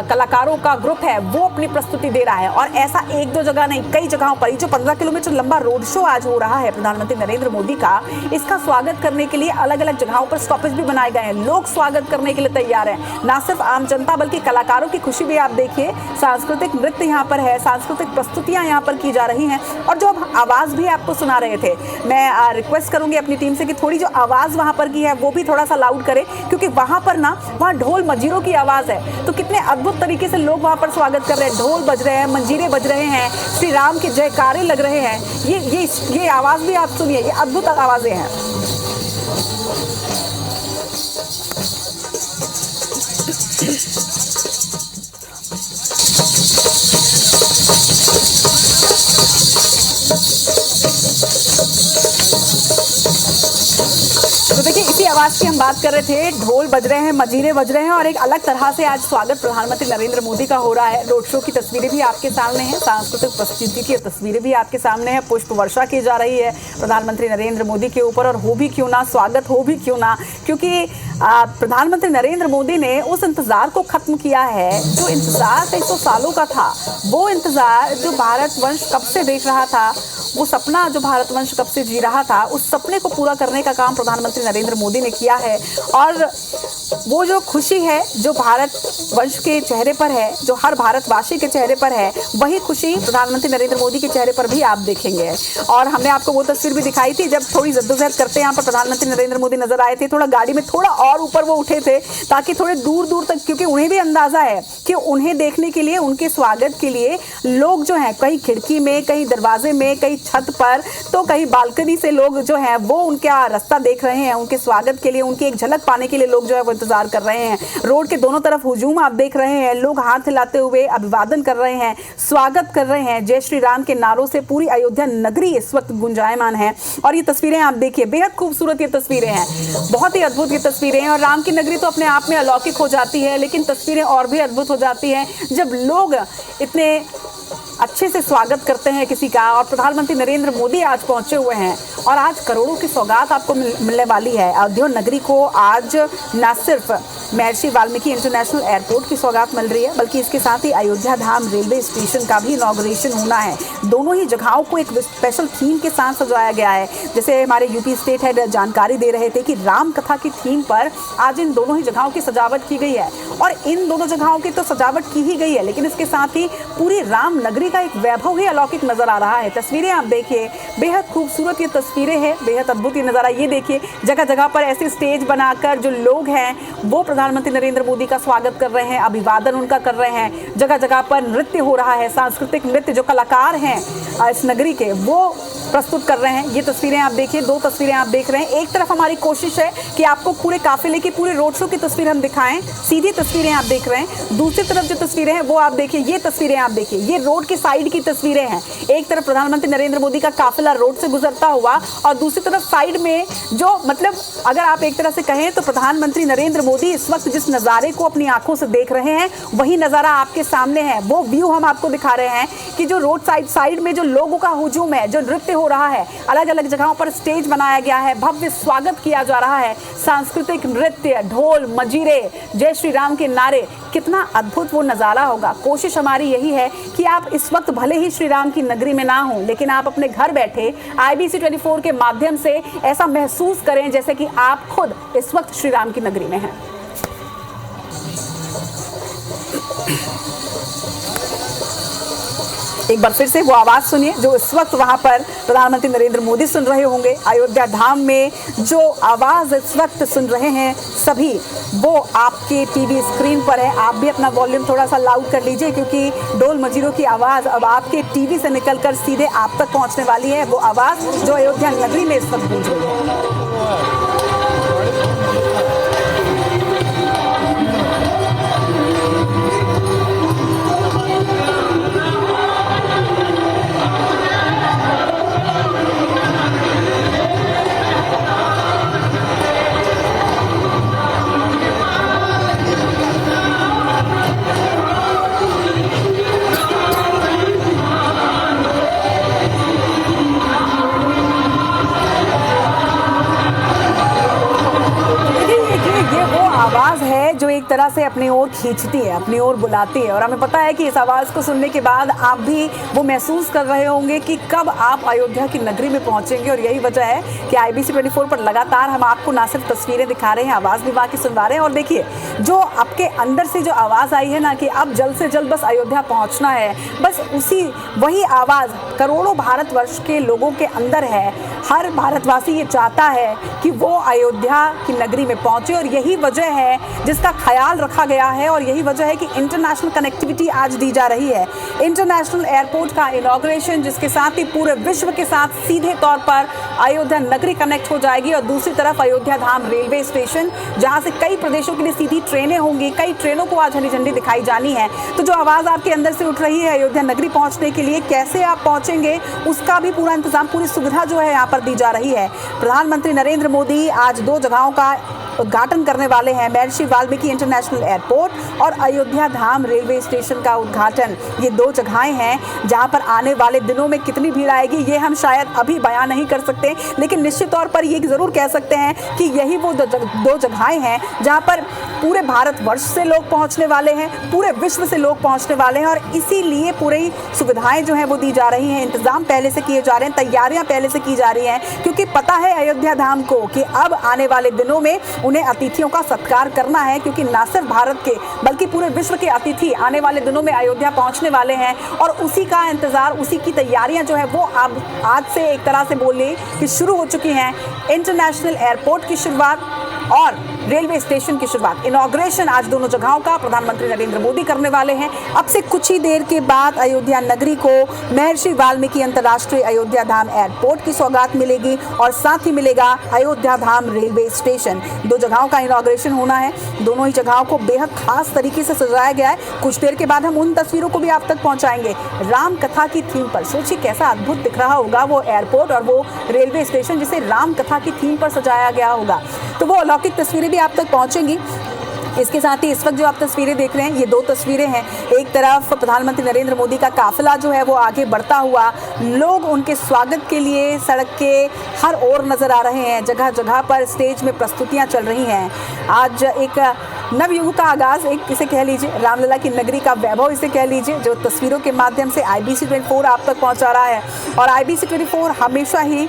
कलाकारों का ग्रुप है वो अपनी प्रस्तुति दे रहा है। और ऐसा एक दो जगह नहीं, कई जगहों पर, जो 15 किलोमीटर किलोमीटर लंबा रोड शो आज हो रहा है प्रधानमंत्री नरेंद्र मोदी का, इसका स्वागत करने के लिए अलग अलग जगहों पर स्टॉपेज भी बनाए गए हैं। लोग स्वागत करने के लिए तैयार हैं, ना सिर्फ आम जनता बल्कि कलाकारों की खुशी भी आप देखिए। सांस्कृतिक नृत्य यहाँ पर है, सांस्कृतिक प्रस्तुतियां यहाँ पर की जा रही हैं। और जो अब आवाज भी आपको सुना रहे थे, मैं रिक्वेस्ट करूंगी अपनी टीम से कि थोड़ी जो आवाज वहां पर की है वो भी थोड़ा सा लाउड करें, क्योंकि वहां पर ना वहां ढोल मजीरों की आवाज है। तो कितने अद्भुत तरीके से लोग वहां पर स्वागत कर रहे हैं, ढोल बज रहे हैं, मंजीरे बज रहे हैं, श्री राम के जयकारे लग रहे हैं। ये आवाज भी आप सुनिए, ये अद्भुत आवाजें हैं। तो देखिए, इसी आवाज की हम बात कर रहे थे, ढोल बज रहे हैं, मजीरे बज रहे हैं और एक अलग तरह से आज स्वागत प्रधानमंत्री नरेंद्र मोदी का हो रहा है। रोड शो की तस्वीरें भी आपके सामने हैं, सांस्कृतिक प्रस्तुति की तस्वीरें भी आपके सामने हैं, पुष्प वर्षा की जा रही है प्रधानमंत्री नरेंद्र मोदी के ऊपर। और हो भी क्यों ना, स्वागत हो भी क्यों ना, क्योंकि प्रधानमंत्री नरेंद्र मोदी ने उस इंतजार को खत्म किया है जो इंतजार 300 सालों का था। वो इंतजार जो भारतवंश कब से देख रहा था, वो सपना जो भारतवंश कब से जी रहा था, उस सपने को पूरा करने का काम प्रधानमंत्री नरेंद्र मोदी ने किया है। और वो जो खुशी है जो भारत वंश के चेहरे पर है, जो हर भारतवासी के चेहरे पर है, वही खुशी प्रधानमंत्री नरेंद्र मोदी के चेहरे पर भी आप देखेंगे। और हमने आपको वो तस्वीर भी दिखाई थी जब थोड़ी जद्दोजहद करते यहाँ पर प्रधानमंत्री नरेंद्र मोदी नजर आए थे। थोड़ा गाड़ी में थोड़ा और ऊपर वो उठे थे ताकि थोड़े दूर दूर तक, क्योंकि उन्हें भी अंदाजा है कि उन्हें देखने के लिए, उनके स्वागत के लिए लोग जो हैं कहीं खिड़की में, कहीं दरवाजे में, कहीं छत पर, तो कहीं बालकनी से लोग जो हैं वो उनका रास्ता देख रहे हैं। उनके स्वागत के लिए, उनकी एक झलक पाने के लिए लोग जो है वो इंतजार कर रहे हैं। रोड के दोनों तरफ हुजूम आप देख रहे हैं, लोग हाथ हिलाते हुए अभिवादन कर रहे हैं, स्वागत कर रहे हैं। जय श्री राम के नारों से पूरी अयोध्या नगरी इस वक्त गुंजायमान है। और ये तस्वीरें आप देखिए, बेहद खूबसूरत ये तस्वीरें हैं, बहुत ही अद्भुत ये तस्वीरें हैं। और राम की नगरी तो अपने आप में अलौकिक हो जाती है, लेकिन तस्वीरें और भी अद्भुत हो जाती हैं जब लोग इतने अच्छे से स्वागत करते हैं किसी का। और प्रधानमंत्री नरेंद्र मोदी आज पहुंचे हुए हैं और आज करोड़ों की सौगात आपको मिलने वाली है। अयोध्या नगरी को आज न सिर्फ महर्षि वाल्मीकि इंटरनेशनल एयरपोर्ट की सौगात मिल रही है, बल्कि इसके साथ ही अयोध्या धाम रेलवे स्टेशन का भी इनॉग्रेशन होना है। दोनों ही जगहों को एक स्पेशल थीम के साथ सजाया गया है। जैसे हमारे यूपी स्टेट हेड जानकारी दे रहे थे कि राम कथा की थीम पर आज इन दोनों ही जगहों की सजावट की गई है। और इन दोनों जगहों की तो सजावट की ही गई है, लेकिन इसके साथ ही पूरी राम नगरी का एक वैभव ही अलौकिक नजर आ रहा है। तस्वीरें आप देखिए, बेहद खूबसूरत ये तस्वीरें हैं, बेहद अद्भुत ये नज़ारा। ये देखिए, जगह जगह पर ऐसे स्टेज बनाकर जो लोग हैं वो प्रधानमंत्री नरेंद्र मोदी का स्वागत कर रहे हैं, अभिवादन उनका कर रहे हैं। जगह जगह पर नृत्य हो रहा है, सांस्कृतिक नृत्य जो कलाकार हैं इस नगरी के वो प्रस्तुत कर रहे हैं। ये तस्वीरें आप देखिए, दो तस्वीरें आप देख रहे हैं। एक तरफ हमारी कोशिश है कि आपको पूरे काफिले की, पूरे रोड शो की तस्वीर हम दिखाएं, सीधी तस्वीरें आप देख रहे हैं। दूसरी तरफ जो तस्वीरें हैं वो आप देखिए, ये तस्वीरें आप देखिए, ये रोड की साइड की तस्वीरें हैं। एक तरफ प्रधानमंत्री नरेंद्र मोदी का काफिला रोड से गुजरता हुआ और दूसरी तरफ साइड में जो, मतलब अगर आप एक तरह से कहें तो प्रधानमंत्री नरेंद्र मोदी इस वक्त जिस नज़ारे को अपनी आंखों से देख रहे हैं वही नज़ारा आपके सामने है। वो व्यू हम आपको दिखा रहे हैं कि जो रोड साइड में जो लोगों का हुजूम है, जो नृत्य हो रहा है, अलग अलग जगहों पर स्टेज बनाया गया है, भव्य स्वागत किया जा रहा है, सांस्कृतिक नृत्य, ढोल, मजीरे, जय श्री राम के नारे, कितना अद्भुत वो नज़ारा होगा। कोशिश हमारी यही है कि आप इस वक्त भले ही श्री राम की नगरी में ना हो, लेकिन आप अपने घर बैठे IBC 24 के माध्यम से ऐसा महसूस करें जैसे कि आप खुद इस वक्त श्री राम की नगरी में हैं। एक बार फिर से वो आवाज़ सुनिए जो इस वक्त वहां पर प्रधानमंत्री नरेंद्र मोदी सुन रहे होंगे। अयोध्या धाम में जो आवाज़ इस वक्त सुन रहे हैं सभी, वो आपके टीवी स्क्रीन पर है। आप भी अपना वॉल्यूम थोड़ा सा लाउड कर लीजिए, क्योंकि ढोल मजीरों की आवाज़ अब आपके टीवी से निकलकर सीधे आप तक पहुंचने वाली है। वो आवाज़ जो अयोध्या नगरी में इस वक्त गूंज रही है। तरह से अपनी ओर खींचती है, अपनी ओर बुलाती है। और हमें पता है कि इस आवाज़ को सुनने के बाद आप भी वो महसूस कर रहे होंगे कि कब आप अयोध्या की नगरी में पहुंचेंगे। और यही वजह है कि IBC 24 पर लगातार हम आपको ना सिर्फ तस्वीरें दिखा रहे हैं, आवाज़ भी वहाँ की सुनवा रहे हैं। और देखिए, जो आपके अंदर से जो आवाज़ आई है ना कि अब जल्द से जल्द बस अयोध्या पहुँचना है, बस वही आवाज़ करोड़ों भारतवर्ष के लोगों के अंदर है। हर भारतवासी ये चाहता है कि वो अयोध्या की नगरी में पहुंचे, और यही वजह है जिसका ख्याल रखा गया है। और यही वजह है कि इंटरनेशनल कनेक्टिविटी आज दी जा रही है। इंटरनेशनल एयरपोर्ट का इनॉग्रेशन, जिसके साथ ही पूरे विश्व के साथ सीधे तौर पर अयोध्या नगरी कनेक्ट हो जाएगी। और दूसरी तरफ अयोध्या धाम रेलवे स्टेशन, जहां से कई प्रदेशों के लिए सीधी ट्रेनें होंगी। कई ट्रेनों को आज हरी झंडी दिखाई जानी है। तो जो आवाज़ आपके अंदर से उठ रही है अयोध्या नगरी पहुंचने के लिए, कैसे आप पहुंचेंगे, उसका भी पूरा इंतजाम, पूरी सुविधा जो है यहाँ पर दी जा रही है। प्रधानमंत्री नरेंद्र मोदी आज 2 जगहों का उद्घाटन करने वाले हैं, महर्षि वाल्मीकि इंटरनेशनल एयरपोर्ट और अयोध्या धाम रेलवे स्टेशन का उद्घाटन। ये 2 जगहें हैं जहां पर आने वाले दिनों में कितनी भीड़ आएगी ये हम शायद अभी बयान नहीं कर सकते, लेकिन निश्चित तौर पर ये जरूर कह सकते हैं कि यही वो 2 जगहें हैं जहां पर पूरे भारतवर्ष से लोग पहुंचने वाले हैं, पूरे विश्व से लोग पहुंचने वाले हैं। और इसीलिए पूरी सुविधाएं जो हैं वो दी जा रही हैं, इंतजाम पहले से किए जा रहे हैं, तैयारियां पहले से की जा रही हैं, क्योंकि पता है अयोध्या धाम को कि अब आने वाले दिनों में उन्हें अतिथियों का सत्कार करना है। क्योंकि न सिर्फ भारत के बल्कि पूरे विश्व के अतिथि आने वाले दिनों में अयोध्या पहुंचने वाले हैं, और उसी का इंतजार, उसी की तैयारियां जो है वो अब आज से एक तरह से बोले कि शुरू हो चुकी हैं। इंटरनेशनल एयरपोर्ट की शुरुआत और रेलवे स्टेशन की शुरुआत, इनॉग्रेशन आज दोनों जगहों का प्रधानमंत्री नरेंद्र मोदी करने वाले हैं। अब से कुछ ही देर के बाद अयोध्या नगरी को महर्षि वाल्मीकि अंतर्राष्ट्रीय अयोध्या धाम एयरपोर्ट की सौगात मिलेगी, और साथ ही मिलेगा अयोध्या धाम रेलवे स्टेशन। 2 जगहों का इनॉग्रेशन होना है। दोनों ही जगहों को बेहद खास तरीके से सजाया गया है। कुछ देर के बाद हम उन तस्वीरों को भी आप तक पहुंचाएंगे राम कथा की थीम पर। सोचिए कैसा अद्भुत दिख रहा होगा वो एयरपोर्ट और वो रेलवे स्टेशन, जिसे राम कथा की थीम पर सजाया गया होगा। तो वो अलौकिक तस्वीरें भी आप तक पहुंचेंगी। इसके साथ ही इस वक्त जो आप तस्वीरें देख रहे हैं, ये 2 तस्वीरें हैं। एक तरफ प्रधानमंत्री नरेंद्र मोदी का काफिला जो है वो आगे बढ़ता हुआ, लोग उनके स्वागत के लिए सड़क के हर ओर नजर आ रहे हैं। जगह जगह पर स्टेज में प्रस्तुतियां चल रही हैं। आज एक नवयुग का आगाज, एक इसे कह लीजिए, रामलला की नगरी का वैभव इसे कह लीजिए, जो तस्वीरों के माध्यम से IBC 24 आप तक पहुंचा रहा है। और IBC 24 हमेशा ही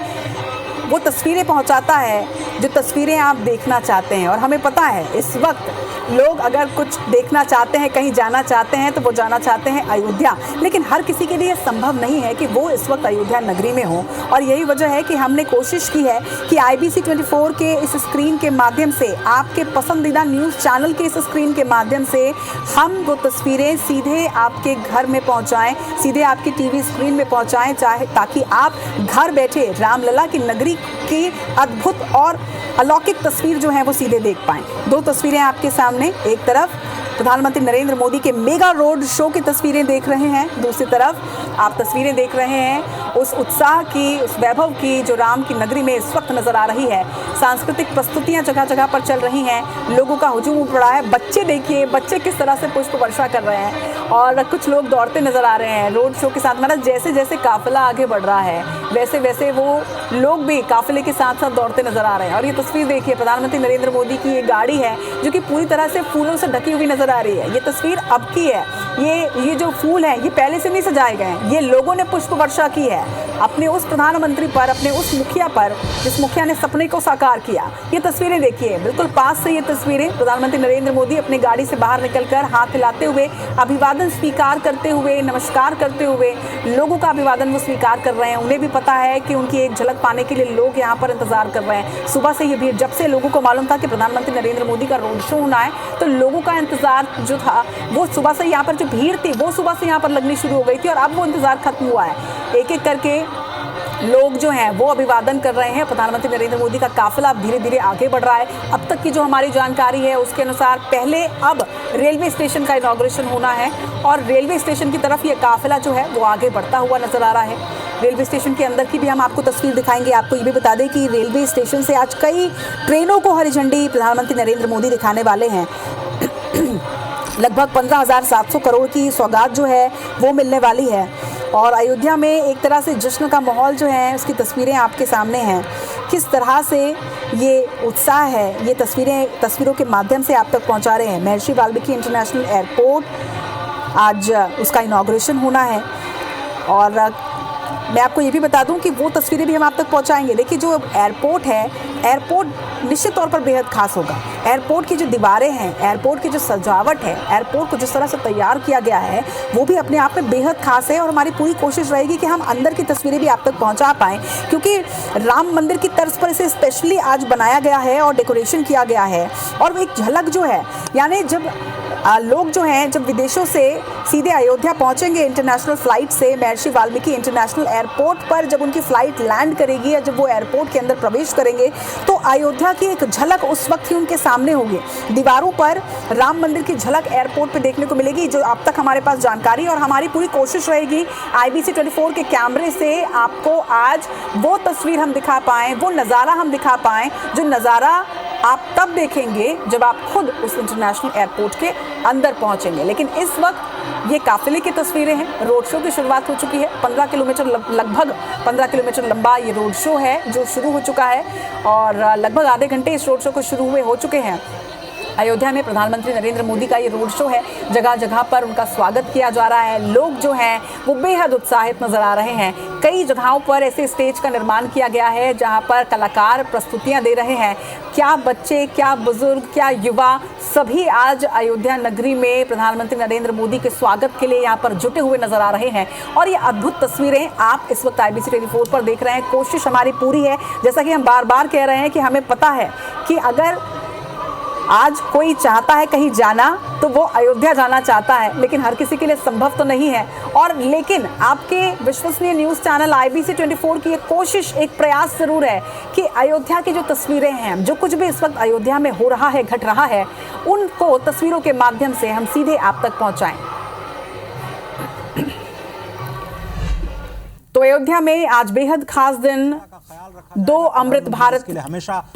वो तस्वीरें पहुंचाता है जो तस्वीरें आप देखना चाहते हैं। और हमें पता है इस वक्त लोग अगर कुछ देखना चाहते हैं, कहीं जाना चाहते हैं, तो वो जाना चाहते हैं अयोध्या। लेकिन हर किसी के लिए संभव नहीं है कि वो इस वक्त अयोध्या नगरी में हो। और यही वजह है कि हमने कोशिश की है कि IBC 24 के इस स्क्रीन के माध्यम से, आपके पसंदीदा न्यूज़ चैनल के इस स्क्रीन के माध्यम से हम वो तस्वीरें सीधे आपके घर में पहुँचाएँ, सीधे आपकी TV स्क्रीन में पहुँचाएँ, चाहे ताकि आप घर बैठे रामलला की नगरी की अद्भुत और अलौकिक तस्वीर जो है वो सीधे देख पाएं। 2 तस्वीरें आपके सामने, एक तरफ प्रधानमंत्री नरेंद्र मोदी के मेगा रोड शो की तस्वीरें देख रहे हैं, दूसरी तरफ आप तस्वीरें देख रहे हैं उस उत्साह की, उस वैभव की जो राम की नगरी में इस वक्त नजर आ रही है। सांस्कृतिक प्रस्तुतियां जगह जगह पर चल रही हैं, लोगों का हुजूम उमड़ रहा है। बच्चे देखिए, बच्चे किस तरह से पुष्प वर्षा कर रहे हैं, और कुछ लोग दौड़ते नजर आ रहे हैं रोड शो के साथ। मतलब जैसे जैसे काफिला आगे बढ़ रहा है, वैसे वैसे वो लोग भी काफिले के साथ साथ दौड़ते नजर आ रहे हैं। और ये तस्वीर देखिए, प्रधानमंत्री नरेंद्र मोदी की ये गाड़ी है जो कि पूरी तरह से फूलों से ढकी हुई नजर आ रही है। ये तस्वीर अब की है। ये जो फूल हैं ये पहले से नहीं सजाए गए हैं, ये लोगों ने पुष्प वर्षा की है अपने उस प्रधानमंत्री पर, अपने उस मुखिया पर, जिस मुखिया ने सपने को साकार किया। ये तस्वीरें देखिए, बिल्कुल पास से ये तस्वीरें, प्रधानमंत्री नरेंद्र मोदी अपनी गाड़ी से बाहर निकलकर हाथ हिलाते हुए, अभिवादन स्वीकार करते हुए, नमस्कार करते हुए लोगों का अभिवादन वो स्वीकार कर रहे हैं। उन्हें भी पता है कि उनकी एक झलक पाने के लिए लोग यहाँ पर इंतजार कर रहे हैं। सुबह से ये भीड़, जब से लोगों को मालूम था कि प्रधानमंत्री नरेंद्र मोदी का रोड शो होना है, तो लोगों का इंतजार जो था वो सुबह से, यहाँ पर जो भीड़ थी वो सुबह से यहाँ पर लगनी शुरू हो गई थी। और अब वो इंतजार खत्म हुआ है। एक एक करके लोग जो हैं वो अभिवादन कर रहे हैं। प्रधानमंत्री नरेंद्र मोदी का काफिला धीरे धीरे आगे बढ़ रहा है। अब तक की जो हमारी जानकारी है उसके अनुसार पहले अब रेलवे स्टेशन का इनॉग्रेशन होना है, और रेलवे स्टेशन की तरफ ये काफिला जो है वो आगे बढ़ता हुआ नजर आ रहा है। रेलवे स्टेशन के अंदर की भी हम आपको तस्वीर दिखाएंगे। आपको ये भी बता दें कि रेलवे स्टेशन से आज कई ट्रेनों को हरी झंडी प्रधानमंत्री नरेंद्र मोदी दिखाने वाले हैं। लगभग 15,700 करोड़ की सौगात जो है वो मिलने वाली है। और अयोध्या में एक तरह से जश्न का माहौल जो है उसकी तस्वीरें आपके सामने हैं। किस तरह से ये उत्साह है, ये तस्वीरों के माध्यम से आप तक पहुंचा रहे हैं। महर्षि वाल्मीकि इंटरनेशनल एयरपोर्ट, आज उसका इनॉग्रेशन होना है और मैं आपको ये भी बता दूं कि वो तस्वीरें भी हम आप तक पहुंचाएंगे। देखिए, जो एयरपोर्ट है, एयरपोर्ट निश्चित तौर पर बेहद खास होगा। एयरपोर्ट की जो दीवारें हैं, एयरपोर्ट की जो सजावट है, एयरपोर्ट को जिस तरह से तैयार किया गया है, वो भी अपने आप में बेहद खास है और हमारी पूरी कोशिश रहेगी कि हम अंदर की तस्वीरें भी आप तक पहुंचा पाएँ, क्योंकि राम मंदिर की तर्ज पर इसे स्पेशली आज बनाया गया है और डेकोरेशन किया गया है। और वो एक झलक जो है, यानी जब लोग जो हैं, जब विदेशों से सीधे अयोध्या पहुंचेंगे इंटरनेशनल फ़्लाइट से, महर्षि वाल्मीकि इंटरनेशनल एयरपोर्ट पर जब उनकी फ़्लाइट लैंड करेगी या जब वो एयरपोर्ट के अंदर प्रवेश करेंगे, तो अयोध्या की एक झलक उस वक्त ही उनके सामने होगी। दीवारों पर राम मंदिर की झलक एयरपोर्ट पे देखने को मिलेगी, जो अब तक हमारे पास जानकारी, और हमारी पूरी कोशिश रहेगी IBC 24 के कैमरे से आपको आज वो तस्वीर हम दिखा पाएँ, वो नज़ारा हम दिखा पाएँ, जो नज़ारा आप तब देखेंगे जब आप खुद उस इंटरनेशनल एयरपोर्ट के अंदर पहुंचेंगे। लेकिन इस वक्त ये काफिले की तस्वीरें हैं। रोड शो की शुरुआत हो चुकी है। 15 किलोमीटर, लगभग 15 किलोमीटर लंबा ये रोड शो है जो शुरू हो चुका है और लगभग आधे घंटे इस रोड शो को शुरू हुए हो चुके हैं। अयोध्या में प्रधानमंत्री नरेंद्र मोदी का ये रोड शो है। जगह जगह पर उनका स्वागत किया जा रहा है। लोग जो हैं वो बेहद उत्साहित नजर आ रहे हैं। कई जगहों पर ऐसे स्टेज का निर्माण किया गया है जहां पर कलाकार प्रस्तुतियां दे रहे हैं। क्या बच्चे, क्या बुजुर्ग, क्या युवा, सभी आज अयोध्या नगरी में प्रधानमंत्री नरेंद्र मोदी के स्वागत के लिए यहाँ पर जुटे हुए नजर आ रहे हैं। और ये अद्भुत तस्वीरें आप इस वक्त IBC 24 पर देख रहे हैं। कोशिश हमारी पूरी है, जैसा कि हम बार बार कह रहे हैं कि हमें पता है कि अगर आज कोई चाहता है कहीं जाना तो वो अयोध्या जाना चाहता है, लेकिन हर किसी के लिए संभव तो नहीं है। और लेकिन आपके विश्वसनीय न्यूज़ चैनल IBC 24 की एक कोशिश, एक प्रयास ज़रूर है कि अयोध्या की जो तस्वीरें हैं, जो कुछ भी इस वक्त अयोध्या में हो रहा है, घट रहा है, उनको तस्वीरों के माध्यम से हम सीधे आप तक पहुँचाएँ। तो अयोध्या में आज बेहद खास दिन, 2 अमृत भारत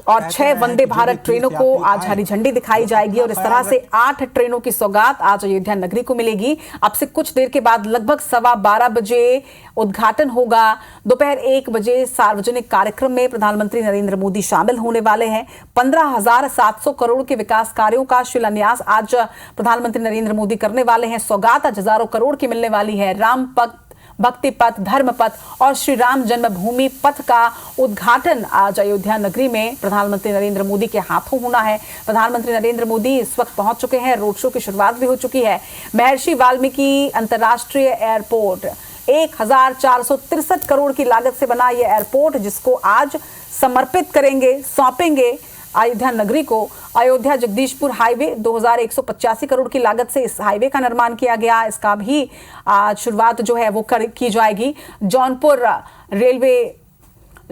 और 6 वंदे भारत ट्रेनों को आज हरी झंडी दिखाई जाएगी और इस तरह से 8 ट्रेनों की सौगात आज अयोध्या नगरी को मिलेगी। अब से कुछ देर के बाद लगभग 12:15 बजे उद्घाटन होगा। दोपहर 1 बजे सार्वजनिक कार्यक्रम में प्रधानमंत्री नरेंद्र मोदी शामिल होने वाले हैं। 15,700 करोड़ के विकास कार्यों का शिलान्यास आज प्रधानमंत्री नरेंद्र मोदी करने वाले हैं। सौगात आज हजारों करोड़ की मिलने वाली है। राम पथ, भक्ति पथ, धर्म पथ और श्री राम जन्मभूमि पथ का उद्घाटन आज अयोध्या नगरी में प्रधानमंत्री नरेंद्र मोदी के हाथों होना है। प्रधानमंत्री नरेंद्र मोदी इस वक्त पहुंच चुके हैं। रोड शो की शुरुआत भी हो चुकी है। महर्षि वाल्मीकि अंतर्राष्ट्रीय एयरपोर्ट, 1463 करोड़ की लागत से बना यह एयरपोर्ट, जिसको आज समर्पित करेंगे, सौंपेंगे अयोध्या नगरी को। अयोध्या जगदीशपुर हाईवे 2185 करोड़ की लागत से इस हाईवे का निर्माण किया गया। इसका भी आज शुरुआत जो है वो की जाएगी। जौनपुर रेलवे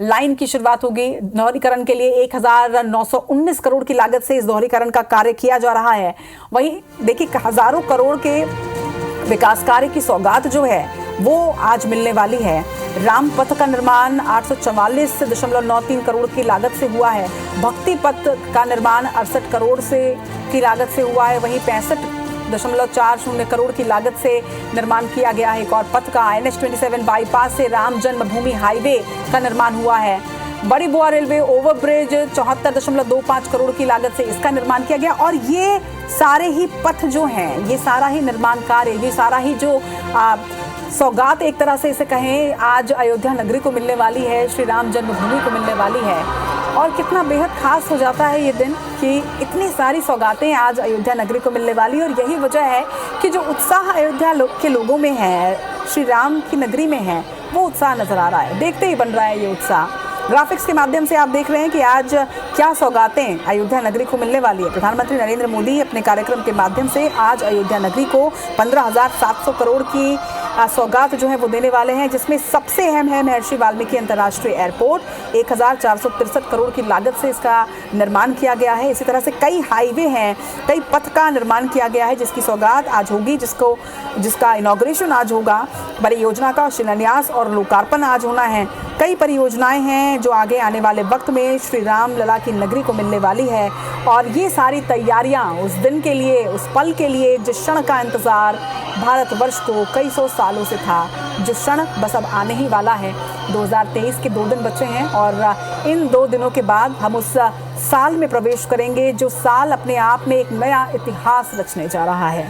लाइन की शुरुआत होगी। दोहरीकरण के लिए 1919 करोड़ की लागत से इस दोहरीकरण का कार्य किया जा रहा है। वहीं देखिए, हजारों करोड़ के विकास कार्य की सौगात जो है वो आज मिलने वाली है। राम पथ का निर्माण 844.93 करोड़ की लागत से हुआ है। भक्ति पथ का निर्माण 68 करोड़ की लागत से हुआ है। वहीं 65.40 करोड़ की लागत से निर्माण किया गया है। एक और पथ का NH27 बाईपास से राम जन्मभूमि हाईवे का निर्माण हुआ है। बड़ी बुआ रेलवे ओवरब्रिज 74.25 करोड़ की लागत से इसका निर्माण किया गया। और ये सारे ही पथ जो हैं, ये सारा ही निर्माण कार्य, ये सारा ही जो सौगात एक तरह से इसे कहें, आज अयोध्या नगरी को मिलने वाली है, श्री राम जन्मभूमि को मिलने वाली है। और कितना बेहद खास हो जाता है ये दिन कि इतनी सारी सौगातें आज अयोध्या नगरी को मिलने वाली है। और यही वजह है कि जो उत्साह अयोध्या के लोगों में है, श्री राम की नगरी में है, वो उत्साह नजर आ रहा है। देखते ही बन रहा है ये उत्साह। ग्राफिक्स के माध्यम से आप देख रहे हैं कि आज क्या सौगातें अयोध्या नगरी को मिलने वाली है। प्रधानमंत्री नरेंद्र मोदी अपने कार्यक्रम के माध्यम से आज अयोध्या नगरी को 15,700 करोड़ की सौगात जो है वो देने वाले हैं, जिसमें सबसे अहम है महर्षि वाल्मीकि अंतर्राष्ट्रीय एयरपोर्ट। 1463 करोड़ की लागत से इसका निर्माण किया गया है। इसी तरह से कई हाईवे हैं, कई पथ का निर्माण किया गया है, जिसकी सौगात आज होगी, जिसका इनॉग्रेशन आज होगा। बड़ी योजना का शिलान्यास और लोकार्पण आज होना है। कई परियोजनाएं हैं जो आगे आने वाले वक्त में श्री राम लला की नगरी को मिलने वाली है। और ये सारी तैयारियां उस दिन के लिए, उस पल के लिए, जिस क्षण का इंतजार भारतवर्ष को कई सौ सालों से था, जो क्षण बस अब आने ही वाला है। 2023 के 2 दिन बचे हैं और इन 2 दिनों के बाद हम उस साल में प्रवेश करेंगे जो साल अपने आप में एक नया इतिहास रचने जा रहा है।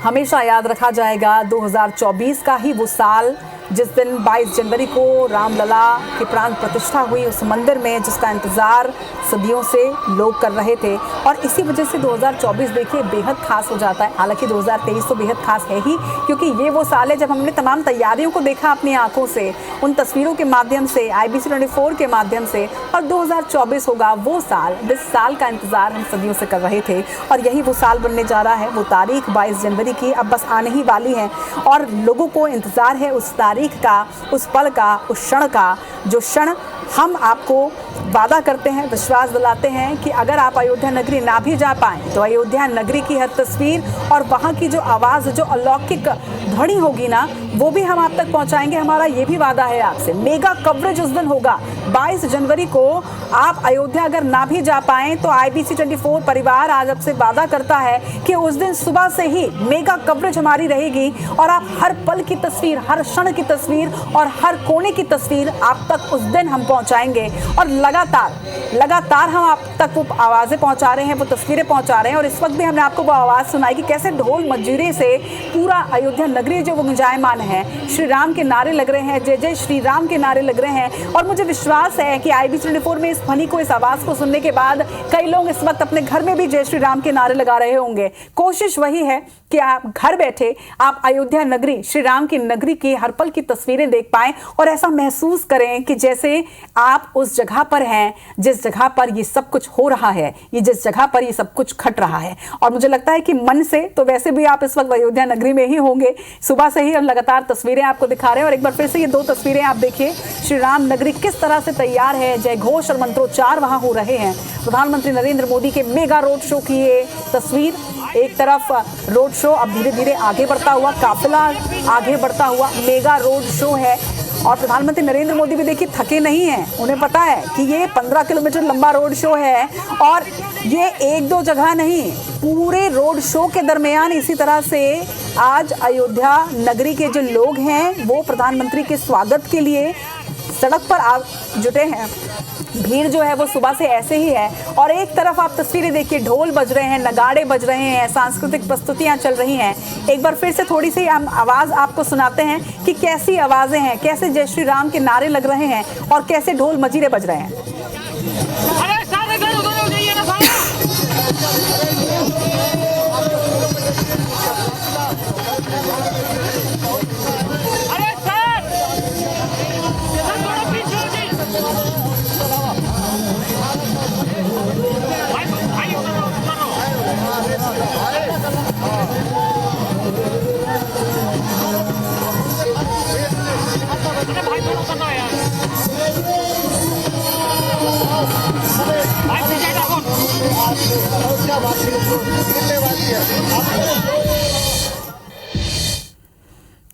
हमेशा याद रखा जाएगा 2024 का ही वो साल जिस दिन 22 जनवरी को रामलला की प्राण प्रतिष्ठा हुई उस मंदिर में, जिसका इंतज़ार सदियों से लोग कर रहे थे। और इसी वजह से 2024 देखिए बेहद खास हो जाता है। हालांकि 2023 तो बेहद खास है ही, क्योंकि ये वो साल है जब हमने तमाम तैयारियों को देखा अपनी आंखों से, उन तस्वीरों के माध्यम से, IBC 24 के माध्यम से। और 2024 होगा वो साल जिस साल का इंतज़ार हम सदियों से कर रहे थे, और यही वो साल बनने जा रहा है। वो तारीख 22 जनवरी की अब बस आने ही वाली है और लोगों को इंतज़ार है उस तारीख का, उस पल का, उस क्षण का, जो क्षण हम आपको वादा करते हैं, विश्वास दिलाते हैं कि अगर आप अयोध्या नगरी ना भी जा पाएं तो अयोध्या नगरी की हर तस्वीर और वहाँ की जो आवाज़, जो अलौकिक ध्वनि होगी ना, वो भी हम आप तक पहुँचाएंगे। हमारा ये भी वादा है आपसे। मेगा कवरेज उस दिन होगा 22 जनवरी को। आप अयोध्या अगर ना भी जा पाएँ तो IBC 24 परिवार आज आपसे वादा करता है कि उस दिन सुबह से ही मेगा कवरेज हमारी रहेगी और आप हर पल की तस्वीर, हर क्षण की तस्वीर और हर कोने की तस्वीर आप तक उस दिन हम पहुंचाएंगे। और लगातार हम आप तक वो आवाज़ें पहुंचा रहे हैं, वो तस्वीरें पहुंचा रहे हैं। और इस वक्त भी हमने आपको वो आवाज़ सुनाई कि कैसे ढोल मंजीरे से पूरा अयोध्या नगरी जो वो गुंजायमान है। श्री राम के नारे लग रहे हैं, जय जय श्री राम के नारे लग रहे हैं। और मुझे विश्वास है कि IBC 24 में इस ध्वनि को, इस आवाज़ को सुनने के बाद कई लोग इस वक्त अपने घर में भी जय श्री राम के नारे लगा रहे होंगे। कोशिश वही है कि आप घर बैठे आप अयोध्या नगरी, श्री राम की नगरी की हर पल की तस्वीरें देख पाएं और ऐसा महसूस करें कि जैसे आप उस जगह पर हैं जिस जगह पर ये सब कुछ हो रहा है, ये जिस जगह पर ये सब कुछ खट रहा है। और मुझे लगता है कि मन से तो वैसे भी आप इस वक्त अयोध्या नगरी में ही होंगे। सुबह से ही हम लगातार तस्वीरें आपको दिखा रहे हैं और एक बार फिर से ये 2 तस्वीरें आप देखिए। श्री राम नगरी किस तरह से तैयार है, जय घोष और मंत्रोच्चार वहां हो रहे हैं। प्रधानमंत्री नरेंद्र मोदी के मेगा रोड शो की ये तस्वीर, एक तरफ रोड शो अब धीरे धीरे आगे बढ़ता हुआ, काफिला आगे बढ़ता हुआ मेगा रोड शो है। और प्रधानमंत्री नरेंद्र मोदी भी देखिए थके नहीं हैं। उन्हें पता है कि ये 15 किलोमीटर लंबा रोड शो है और ये 1-2 जगह नहीं, पूरे रोड शो के दरमियान इसी तरह से आज अयोध्या नगरी के जो लोग हैं वो प्रधानमंत्री के स्वागत के लिए सड़क पर जुटे हैं। भीड़ जो है वो सुबह से ऐसे ही है। और एक तरफ आप तस्वीरें देखिए, ढोल बज रहे हैं, नगाड़े बज रहे हैं, सांस्कृतिक प्रस्तुतियां चल रही हैं। एक बार फिर से थोड़ी सी हम आवाज़ आपको सुनाते हैं कि कैसी आवाज़ें हैं, कैसे जय श्री राम के नारे लग रहे हैं और कैसे ढोल मजीरे बज रहे हैं।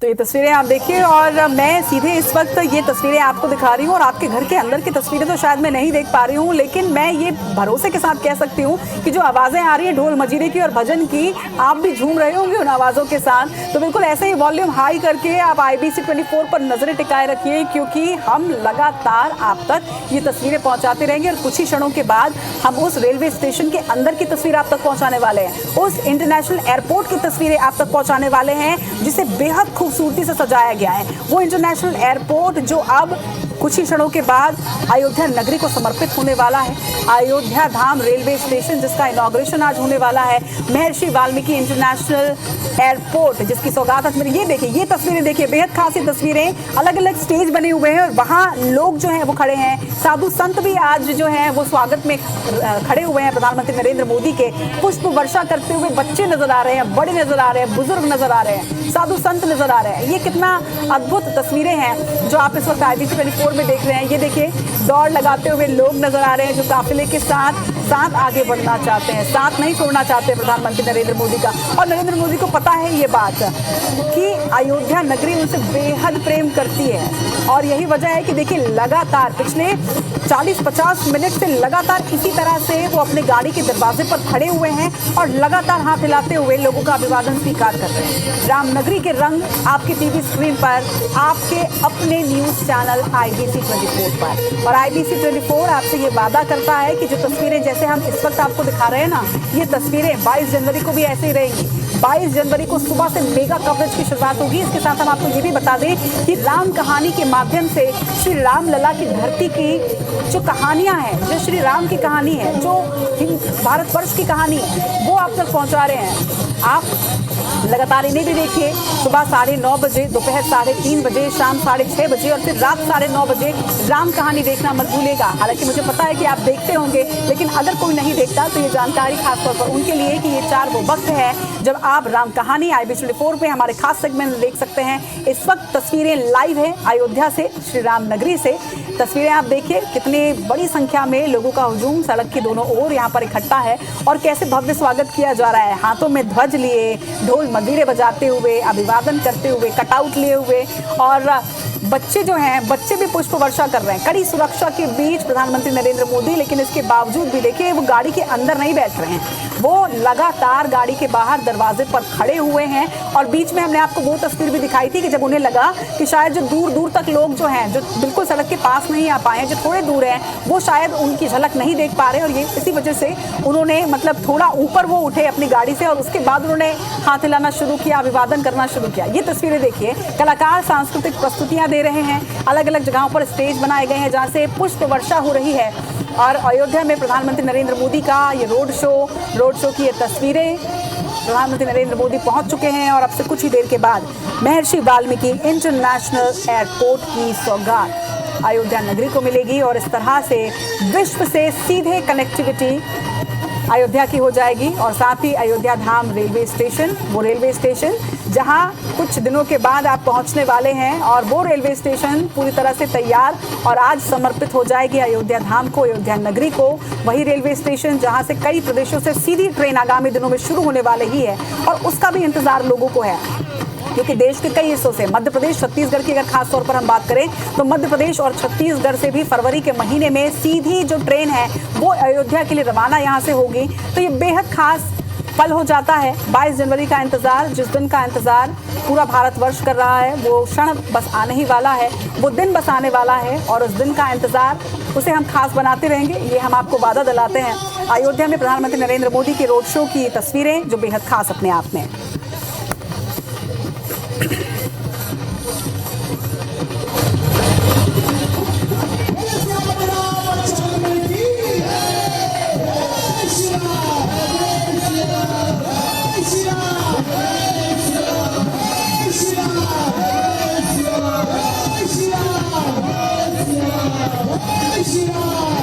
तो ये तस्वीरें आप देखिए और मैं सीधे इस वक्त ये तस्वीरें आपको दिखा रही हूँ और आपके घर के अंदर की तस्वीरें तो शायद मैं नहीं देख पा रही हूँ, लेकिन मैं ये भरोसे के साथ कह सकती हूँ कि जो आवाज़ें आ रही हैं ढोल मजीरे की और भजन की, आप भी झूम रहे होंगे उन आवाज़ों के साथ। तो बिल्कुल ऐसे ही वॉल्यूम हाई करके आप IBC 24 पर नजरें टिकाए रखिए, क्योंकि हम लगातार आप तक ये तस्वीरें पहुँचाते रहेंगे। और कुछ ही क्षणों के बाद हम उस रेलवे स्टेशन के अंदर की तस्वीर आप तक पहुँचाने वाले हैं, उस इंटरनेशनल एयरपोर्ट की तस्वीरें आप तक पहुँचाने वाले हैं जिसे बेहद खूबसूरती से सजाया गया है। वो इंटरनेशनल एयरपोर्ट जो अब कुछ ही क्षणों के बाद अयोध्या नगरी को समर्पित होने वाला है। अयोध्या धाम रेलवे स्टेशन जिसका इनॉग्रेशन आज होने वाला है, महर्षि वाल्मीकि इंटरनेशनल एयरपोर्ट जिसकी सौगात आज मेरी। ये देखिए, ये तस्वीरें देखिए, बेहद खास ये तस्वीरें। अलग अलग स्टेज बने हुए हैं और वहाँ लोग जो हैं वो खड़े हैं। साधु संत भी आज जो हैं वो स्वागत में खड़े हुए हैं प्रधानमंत्री नरेंद्र मोदी के। पुष्प वर्षा करते हुए बच्चे नजर आ रहे हैं, बड़े नजर आ रहे हैं, बुजुर्ग नजर आ रहे हैं, साधु संत नजर आ रहे हैं। ये कितना अद्भुत तस्वीरें हैं जो आप इस वक्त IBC 24 में देख रहे हैं। ये देखिए, दौड़ लगाते हुए लोग नजर आ रहे हैं जो काफिले के साथ साथ आगे बढ़ना चाहते हैं, साथ नहीं छोड़ना चाहते प्रधानमंत्री नरेंद्र मोदी का। और नरेंद्र मोदी को पता है ये बात कि अयोध्या नगरी उनसे बेहद प्रेम करती है। और यही वजह है कि देखिए लगातार पिछले 40-50 मिनट से लगातार इसी तरह से वो अपने गाड़ी के दरवाजे पर खड़े हुए हैं और लगातार हाथ हिलाते हुए लोगों का अभिवादन स्वीकार कर रहे हैं। रामनगरी के रंग आपके टीवी स्क्रीन पर, आपके अपने न्यूज चैनल IBC 24 पर। और IBC 24 आपसे ये वादा करता है कि जो तस्वीरें जैसे हम इस वक्त आपको दिखा रहे हैं ना, ये तस्वीरें 22 जनवरी को भी ऐसे ही रहेंगी। 22 जनवरी को सुबह से मेगा कवरेज की शुरुआत होगी। इसके साथ हम आपको ये भी बता दें कि राम कहानी के माध्यम से श्री राम लला की धरती की जो कहानियां हैं, जो श्री राम की कहानी है, जो भारतवर्ष की कहानी है, वो आप तक पहुंचा रहे हैं। आप लगातार इन्हें भी देखिए, सुबह 9:30 बजे, दोपहर 3:30 बजे, शाम 6:30 बजे और फिर रात 9:30 बजे राम कहानी देखना मत भूलिएगा। हालांकि मुझे पता है कि आप देखते होंगे, लेकिन अगर कोई नहीं देखता तो ये जानकारी खासतौर पर उनके लिए कि ये 4 वो वक्त है जब आप राम कहानी IBC 24 पे हमारे खास सेगमेंट में देख सकते हैं। इस वक्त तस्वीरें लाइव है अयोध्या से, श्री राम नगरी से। तस्वीरें आप देखिए, कितनी बड़ी संख्या में लोगों का हुजूम सड़क के दोनों ओर यहाँ पर इकट्ठा है और कैसे भव्य स्वागत किया जा रहा है। हाथों में ध्वज लिए, ढोल मंजीरे बजाते हुए, अभिवादन करते हुए, कटआउट लिए हुए, और बच्चे जो हैं, बच्चे भी पुष्प वर्षा कर रहे हैं कड़ी सुरक्षा के बीच प्रधानमंत्री नरेंद्र मोदी। लेकिन इसके बावजूद भी देखिए, वो गाड़ी के अंदर नहीं बैठ रहे हैं, वो लगातार गाड़ी के बाहर दरवाजे पर खड़े हुए हैं। और बीच में हमने आपको वो तस्वीर भी दिखाई थी कि जब उन्हें लगा कि शायद जो दूर दूर तक लोग जो हैं, जो बिल्कुल सड़क के पास नहीं आ पाए हैं, जो थोड़े दूर हैं, वो शायद उनकी झलक नहीं देख पा रहे, और ये इसी वजह से उन्होंने मतलब थोड़ा ऊपर वो उठे अपनी गाड़ी से और उसके बाद उन्होंने हाथ हिलाना शुरू किया, अभिवादन करना शुरू किया। ये तस्वीरें देखिए, कलाकार सांस्कृतिक प्रस्तुतियां दे रहे हैं, अलग अलग जगहों पर स्टेज बनाए गए हैं जहां से पुष्प वर्षा हो रही है। और अयोध्या में प्रधानमंत्री नरेंद्र मोदी का ये रोड शो की ये तस्वीरें, प्रधानमंत्री नरेंद्र मोदी पहुंच चुके हैं और अब से कुछ ही देर के बाद महर्षि वाल्मीकि इंटरनेशनल एयरपोर्ट की सौगात अयोध्या नगरी को मिलेगी। और इस तरह से विश्व से सीधे कनेक्टिविटी अयोध्या की हो जाएगी। और साथ ही अयोध्या धाम रेलवे स्टेशन, वो रेलवे स्टेशन जहां कुछ दिनों के बाद आप पहुंचने वाले हैं, और वो रेलवे स्टेशन पूरी तरह से तैयार और आज समर्पित हो जाएगी अयोध्या धाम को, अयोध्या नगरी को। वही रेलवे स्टेशन जहां से कई प्रदेशों से सीधी ट्रेन आगामी दिनों में शुरू होने वाले ही है, और उसका भी इंतजार लोगों को है, क्योंकि देश के कई हिस्सों से, मध्य प्रदेश, छत्तीसगढ़ की अगर खास तौर पर हम बात करें तो मध्य प्रदेश और छत्तीसगढ़ से भी फरवरी के महीने में सीधी जो ट्रेन है वो अयोध्या के लिए रवाना यहाँ से होगी। तो ये बेहद खास पल हो जाता है। 22 जनवरी का इंतजार, जिस दिन का इंतजार पूरा भारतवर्ष कर रहा है, वो क्षण बस आने ही वाला है, वो दिन बस आने वाला है, और उस दिन का इंतजार उसे हम खास बनाते रहेंगे, ये हम आपको वादा दिलाते हैं। अयोध्या में प्रधानमंत्री नरेंद्र मोदी के रोड शो की तस्वीरें जो बेहद खास अपने आप में। Shri Ram.